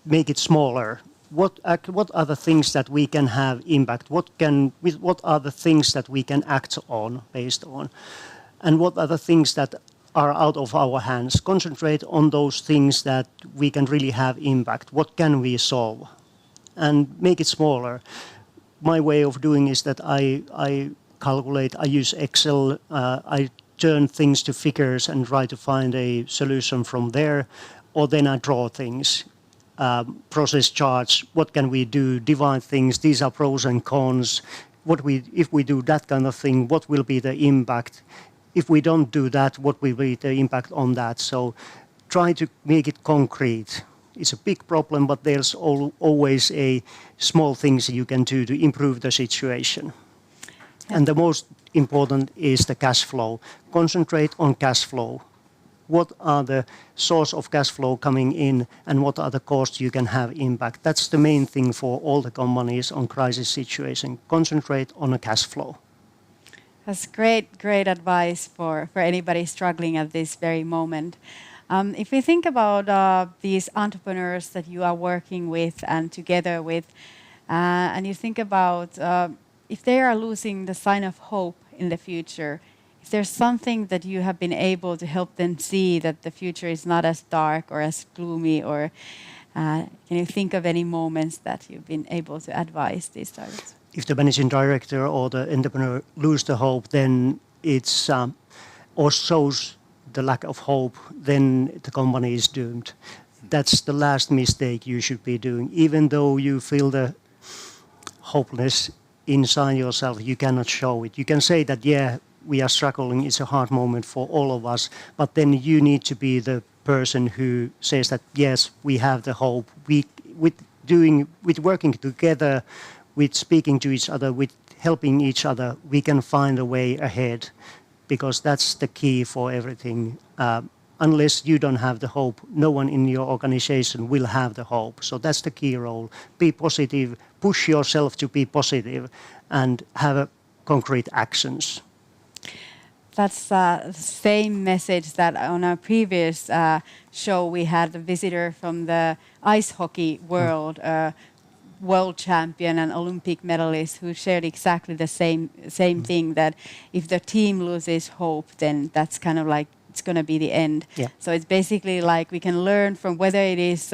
make it smaller. What are the things that we can have impact? What are the things that we can act on, based on? And what are the things that are out of our hands? Concentrate on those things that we can really have impact. What can we solve? And make it smaller. My way of doing is that I calculate, I use Excel, I turn things to figures and try to find a solution from there, or then I draw things, process charts, what can we do, divide things, these are pros and cons, if we do that kind of thing, what will be the impact? If we don't do that, what will be the impact on that? So try to make it concrete. It's a big problem, but there's always a small things you can do to improve the situation. And the most important is the cash flow. Concentrate on cash flow. What are the source of cash flow coming in, and what are the costs you can have impact? That's the main thing for all the companies on crisis situation. Concentrate on a cash flow. That's great advice for anybody struggling at this very moment. If we think about these entrepreneurs that you are working with and together with, and you think about if they are losing the sign of hope in the future, is there something that you have been able to help them see that the future is not as dark or as gloomy, or can you think of any moments that you've been able to advise these startups? If the managing director or the entrepreneur lose the hope, then it's or shows the lack of hope, then the company is doomed. That's the last mistake you should be doing. Even though you feel the hopelessness inside yourself, you cannot show it. You can say that, yeah, we are struggling, it's a hard moment for all of us, but then you need to be the person who says that, yes, we have the hope. With working together, with speaking to each other, with helping each other, we can find a way ahead, because that's the key for everything. Unless you don't have the hope, no one in your organization will have the hope. So that's the key role. Be positive, push yourself to be positive, and have concrete actions. That's the same message that on our previous show we had a visitor from the ice hockey world, world champion and Olympic medalist, who shared exactly the same thing, that if the team loses hope, then that's kind of like it's going to be the end. Yeah. So it's basically like we can learn from whether it is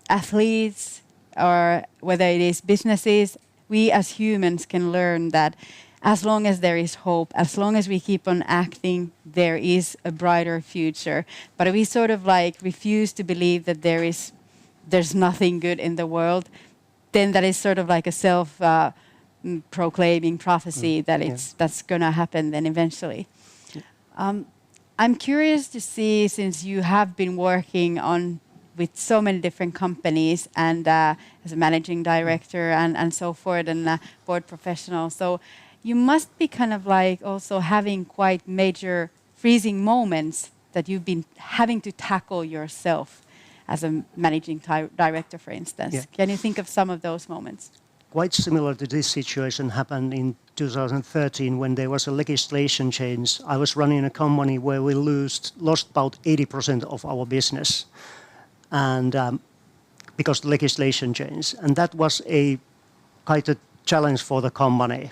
athletes or whether it is businesses, we as humans can learn that as long as there is hope, as long as we keep on acting, there is a brighter future. But we sort of like refuse to believe that there's nothing good in the world, then that is sort of like a self-proclaiming prophecy that that's going to happen then eventually. I'm curious to see, since you have been working with so many different companies and as a managing director and so forth, and a board professional, so you must be kind of like also having quite major freezing moments that you've been having to tackle yourself as a managing director, for instance. Yeah. Can you think of some of those moments? Quite similar to this situation happened in 2013 when there was a legislation change. I was running a company where we lost about 80% of our business, and because the legislation changed. And that was a quite a challenge for the company.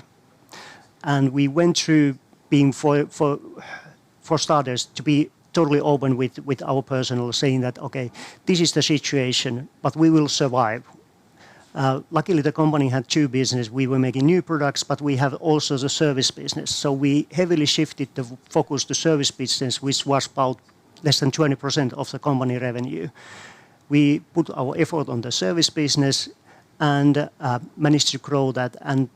And we went through being, for starters, to be totally open with our personnel, saying that, okay, this is the situation, but we will survive. Luckily, the company had two businesses. We were making new products, but we have also the service business. So we heavily shifted the focus to service business, which was about less than 20% of the company revenue. We put our effort on the service business and managed to grow that. And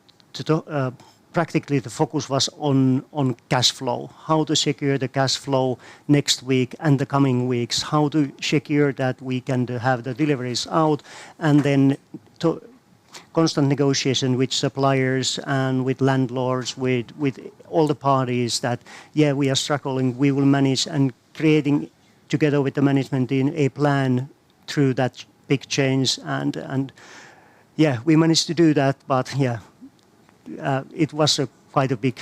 practically the focus was on cash flow, how to secure the cash flow next week and the coming weeks, how to secure that we can have the deliveries out, and then constant negotiation with suppliers and with landlords, with all the parties that, yeah, we are struggling, we will manage, and creating together with the management team a plan through that big change. And yeah, we managed to do that, but yeah, it was quite a big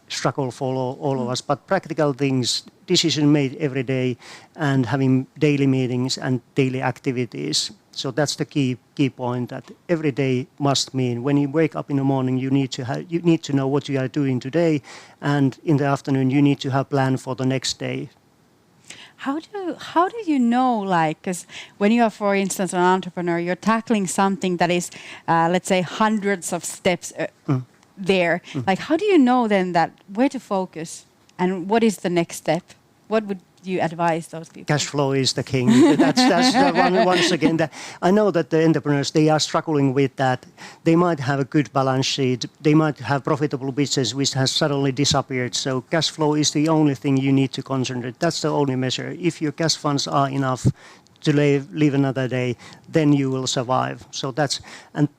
struggle for all of us. But practical things, decision made every day, and having daily meetings and daily activities. So that's the key point, that every day must mean when you wake up in the morning, you need to know what you are doing today, and in the afternoon you need to have plan for the next day. How do you know, like, because when you are, for instance, an entrepreneur, you're tackling something that is, let's say, hundreds of steps there. Like, how do you know then that where to focus and what is the next step? What would you advise those people? Cash flow is the king. That's the one, once again. I know that the entrepreneurs, they are struggling with that. They might have a good balance sheet. They might have profitable business which has suddenly disappeared. So cash flow is the only thing you need to concentrate. That's the only measure. If your cash funds are enough to live another day, then you will survive. So and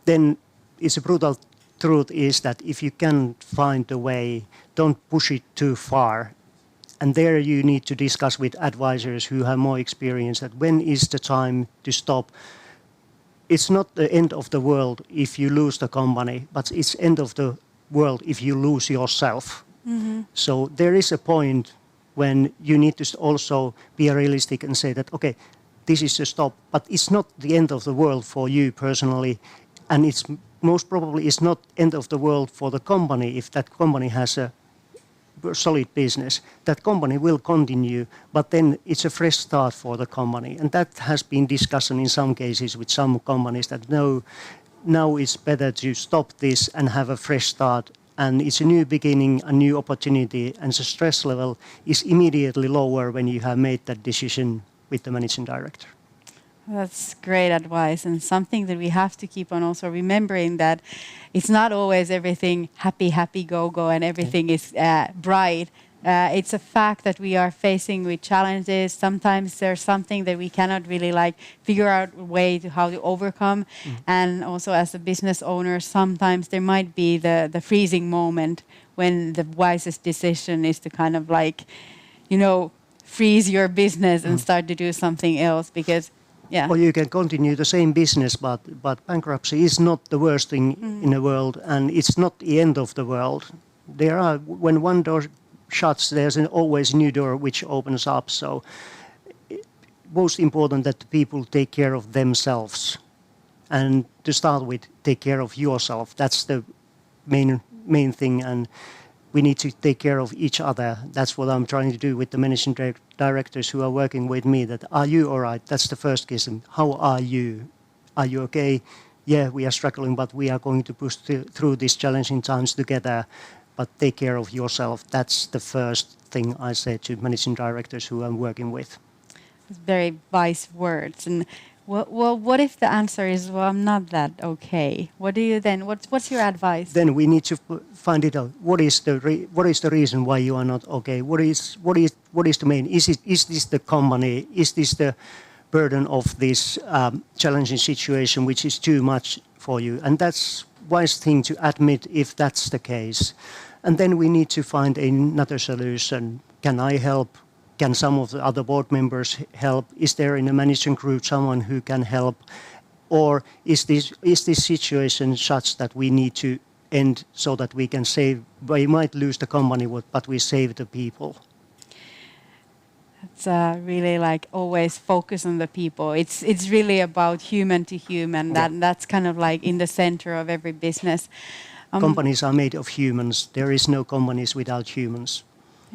then it's a brutal truth is that if you can find a way, don't push it too far. And there you need to discuss with advisors who have more experience that when is the time to stop. It's not the end of the world if you lose the company, but it's end of the world if you lose yourself. Mm-hmm. So there is a point when you need to also be realistic and say that, okay, this is the stop, but it's not the end of the world for you personally. and it's most probably is not end of the world for the company if that company has a solid business. That company will continue, but then it's a fresh start for the company, and that has been discussed in some cases with some companies that no, now it's better to stop this and have a fresh start. And it's a new beginning, a new opportunity, and the stress level is immediately lower when you have made that decision with the managing director. That's great advice, and something that we have to keep on also remembering, that it's not always everything happy, go, and everything is bright. It's a fact that we are facing with challenges. Sometimes there's something that we cannot really figure out a way to how to overcome. And also as a business owner, sometimes there might be the freezing moment when the wisest decision is to kind of freeze your business and start to do something else, because or you can continue the same business, but bankruptcy is not the worst thing in the world, and it's not the end of the world. When one door shuts, there's always a new door which opens up. So most important that the people take care of themselves, and to start with, take care of yourself. That's the main thing, and we need to take care of each other. That's what I'm trying to do with the managing directors who are working with me. That, are you all right? That's the first question. How are you? Are you okay? Yeah, we are struggling, but we are going to push through these challenging times together. But take care of yourself. That's the first thing I say to managing directors who I'm working with. Very wise words. And what if the answer is, well, I'm not that okay? What do you then? What's your advice? Then we need to find it out. What is the reason why you are not okay? What is the main? Is this the company? Is this the burden of this challenging situation, which is too much for you? And that's wise thing to admit if that's the case. And then we need to find another solution. Can I help? Can some of the other board members help? Is there in the management group someone who can help? Or is this situation such that we need to end so that we can save? We might lose the company, but we save the people. It's really always focus on the people. It's really about human to human. That's kind of in the center of every business. Companies are made of humans. There is no companies without humans.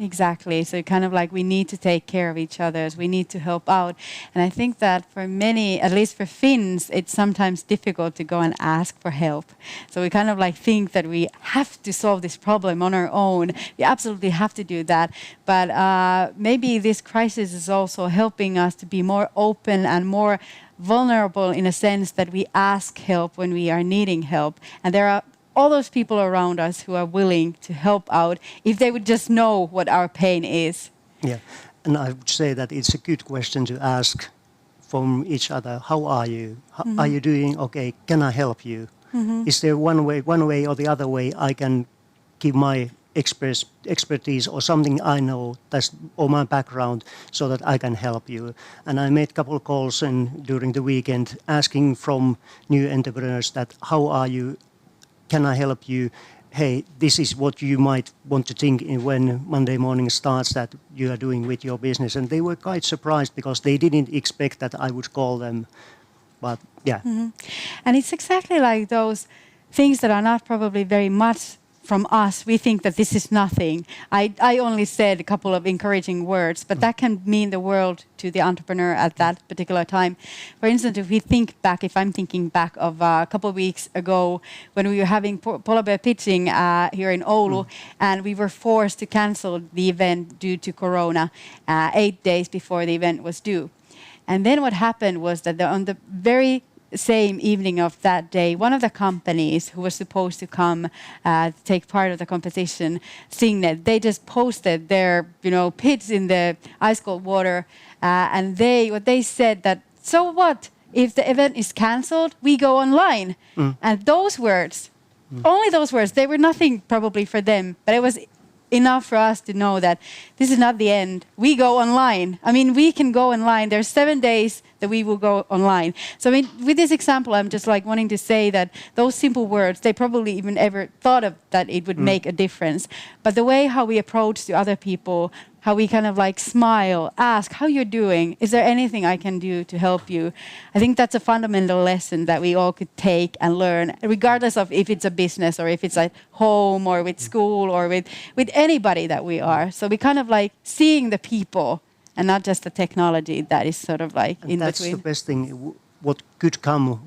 Exactly. So kind of we need to take care of each other. We need to help out. And I think that for many, at least for Finns, it's sometimes difficult to go and ask for help. So we kind of think that we have to solve this problem on our own. We absolutely have to do that. But maybe this crisis is also helping us to be more open and more vulnerable in a sense that we ask help when we are needing help. And there are all those people around us who are willing to help out if they would just know what our pain is. Yeah, and I would say that it's a good question to ask from each other. How are you? Are you doing okay? Can I help you? Is there one way or the other way I can give my expertise or something I know or my background so that I can help you? And I made a couple of calls during the weekend asking from new entrepreneurs that how are you? Can I help you? Hey, this is what you might want to think when Monday morning starts that you are doing with your business. And they were quite surprised because they didn't expect that I would call them. But yeah. And it's exactly like those things that are not probably very much from us. We think that this is nothing. I only said a couple of encouraging words, but that can mean the world to the entrepreneur at that particular time. For instance, if I'm thinking back of a couple of weeks ago when we were having polar bear pitching here in Oulu, and we were forced to cancel the event due to Corona 8 days before the event was due. And then what happened was that on the very same evening of that day, one of the companies who was supposed to come take part of the competition, Signet, they just posted their pitch in the ice cold water, and what they said that, so what if the event is cancelled? We go online. And those words, only those words, they were nothing probably for them, but it was enough for us to know that this is not the end. We go online. I mean, we can go online. There's 7 days that we will go online. So I mean, with this example, I'm just wanting to say that those simple words, they probably even ever thought of that it would make a difference. But the way how we approach to other people how we kind of like smile, ask how you're doing. Is there anything I can do to help you? I think that's a fundamental lesson that we all could take and learn, regardless of if it's a business or if it's at home or with school or with anybody that we are. So we kind of like seeing the people and not just the technology that is sort of like And in that's between. the best thing. What could come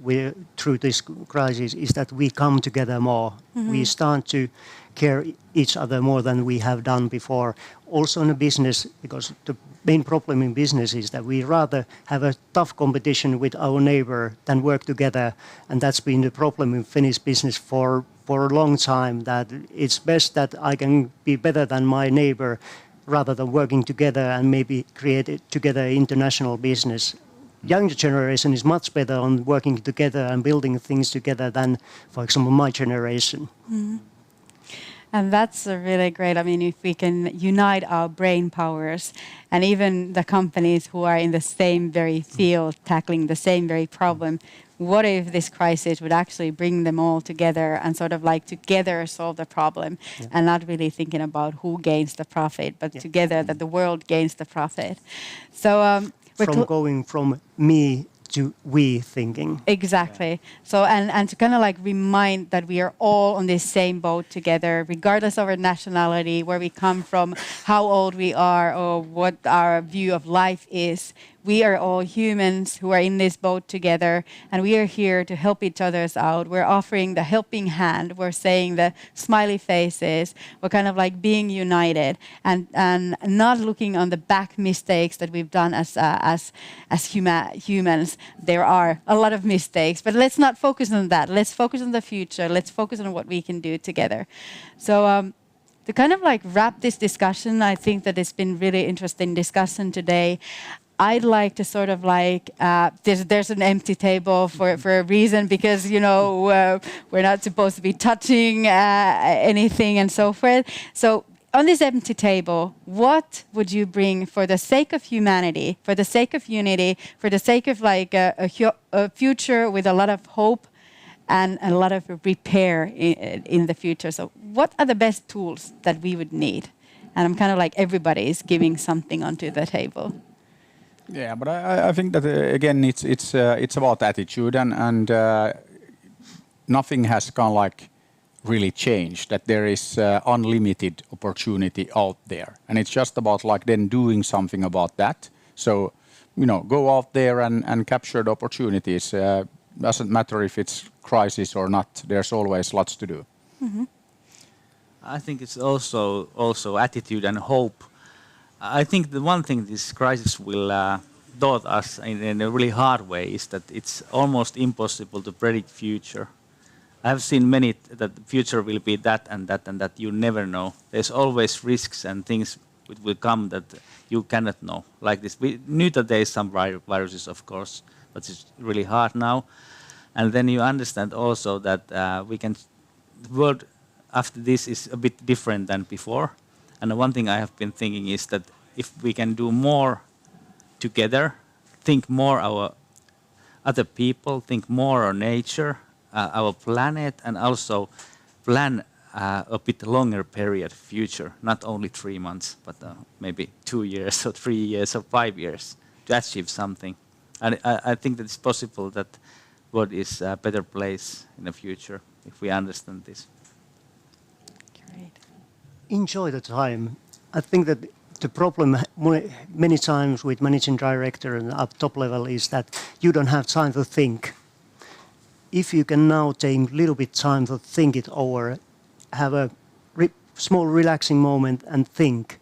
through this crisis is that we come together more. We start to care each other more than we have done before. Also in a business, because the main problem in business is that we rather have a tough competition with our neighbor than work together. And that's been the problem in Finnish business for a long time, that it's best that I can be better than my neighbor rather than working together and maybe create together international business. Younger generation is much better on working together and building things together than, for example, my generation. And that's really great. I mean, if we can unite our brain powers and even the companies who are in the same very field, tackling the same very problem, what if this crisis would actually bring them all together and sort of like together solve the problem and not really thinking about who gains the profit, but together that the world gains the profit. So From going from me to we thinking. Exactly. So and to kind of like remind that we are all on this same boat together, regardless of our nationality, where we come from, how old we are, or what our view of life is. We are all humans who are in this boat together, and we are here to help each other out. We're offering the helping hand. We're saying the smiley faces. We're kind of like being united and not looking on the back mistakes that we've done as humans. There are a lot of mistakes, but let's not focus on that. Let's focus on the future. Let's focus on what we can do together. So to kind of like wrap this discussion, I think that it's been really interesting discussion today. I'd like to sort of like, there's an empty table for a reason, because, you know, we're not supposed to be touching anything and so forth. So on this empty table, what would you bring for the sake of humanity, for the sake of unity, for the sake of like a future with a lot of hope and a lot of repair in the future? So what are the best tools that we would need? And I'm kind of like everybody is giving something onto the table. Yeah, but I think that again it's about attitude and nothing has kind of like really changed. That there is unlimited opportunity out there, and it's just about like then doing something about that. So you know, go out there and capture the opportunities. Doesn't matter if it's crisis or not. There's always lots to do. Mm-hmm. I think it's also attitude and hope. I think the one thing this crisis will taught us in a really hard way is that it's almost impossible to predict future. I have seen many that the future will be that and that and that. You never know. There's always risks and things which will come that you cannot know. Like this, we knew that there is some viruses, of course, but it's really hard now. And then you understand also that the world after this is a bit different than before. And the one thing I have been thinking is that if we can do more together, think more our other people, think more on nature, our planet, and also plan a bit longer period future, not only 3 months, but maybe 2 years or 3 years or 5 years to achieve something. And I think that it's possible that world is a better place in the future if we understand this. Great. Enjoy the time. I think that the problem many times with managing director and up top level is that you don't have time to think. If you can now take a little bit time to think it over, have a small relaxing moment and think,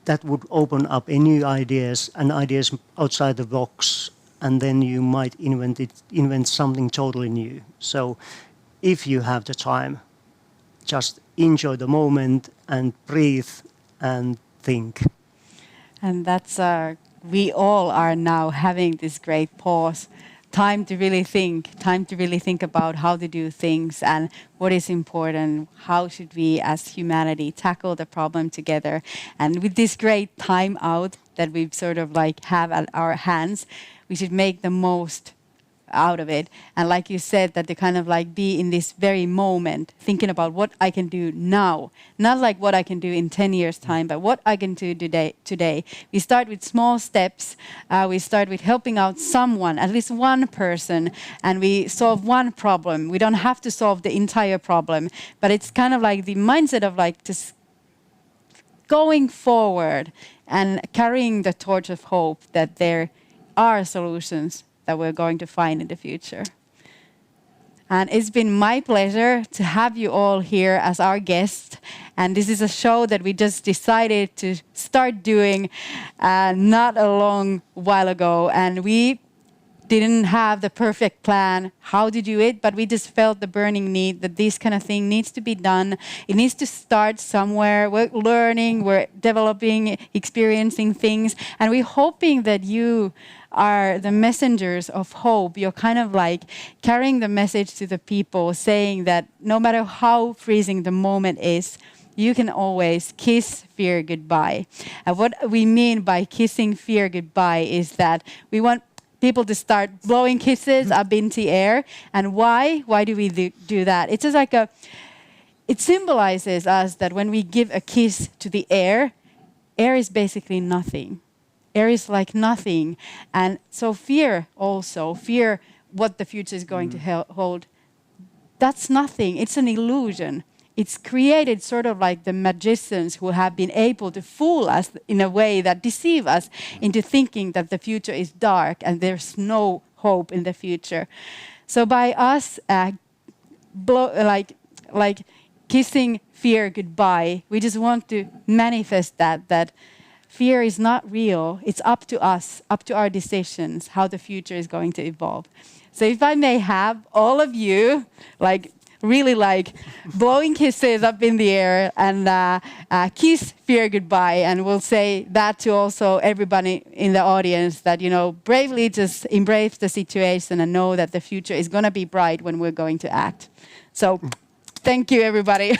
that would open up a new ideas and ideas outside the box, and then you might invent something totally new. So if you have the time, just enjoy the moment and breathe and think. And that's we all are now having this great pause, time to really think about how to do things and what is important, how should we as humanity tackle the problem together. And with this great time out that we sort of like have at our hands, we should make the most out of it. And like you said, that to kind of like be in this very moment, thinking about what I can do now, not like what I can do in 10 years time, but what I can do today. We start with small steps. We start with helping out someone, at least one person, and we solve one problem. We don't have to solve the entire problem, but it's kind of like the mindset of like just going forward and carrying the torch of hope that there are solutions that we're going to find in the future. And it's been my pleasure to have you all here as our guests. And this is a show that we just decided to start doing not a long while ago. And we didn't have the perfect plan how to do it, but we just felt the burning need that this kind of thing needs to be done. It needs to start somewhere. We're learning, we're developing, experiencing things, and we're hoping that you are the messengers of hope. You're kind of like carrying the message to the people, saying that no matter how freezing the moment is, you can always kiss fear goodbye. And what we mean by kissing fear goodbye is that we want people to start blowing kisses up into the air. And why? Why do we do that? It's just like it symbolizes us that when we give a kiss to the air is basically nothing. Air is like nothing. And so fear what the future is going to hold, that's nothing. It's an illusion. It's created sort of like the magicians who have been able to fool us in a way that deceive us into thinking that the future is dark and there's no hope in the future. So by us kissing fear goodbye, we just want to manifest that fear is not real. It's up to us, up to our decisions, how the future is going to evolve. So if I may have all of you really blowing kisses up in the air and kiss fear goodbye. And we'll say that to also everybody in the audience that, bravely just embrace the situation and know that the future is going to be bright when we're going to act. So thank you, everybody.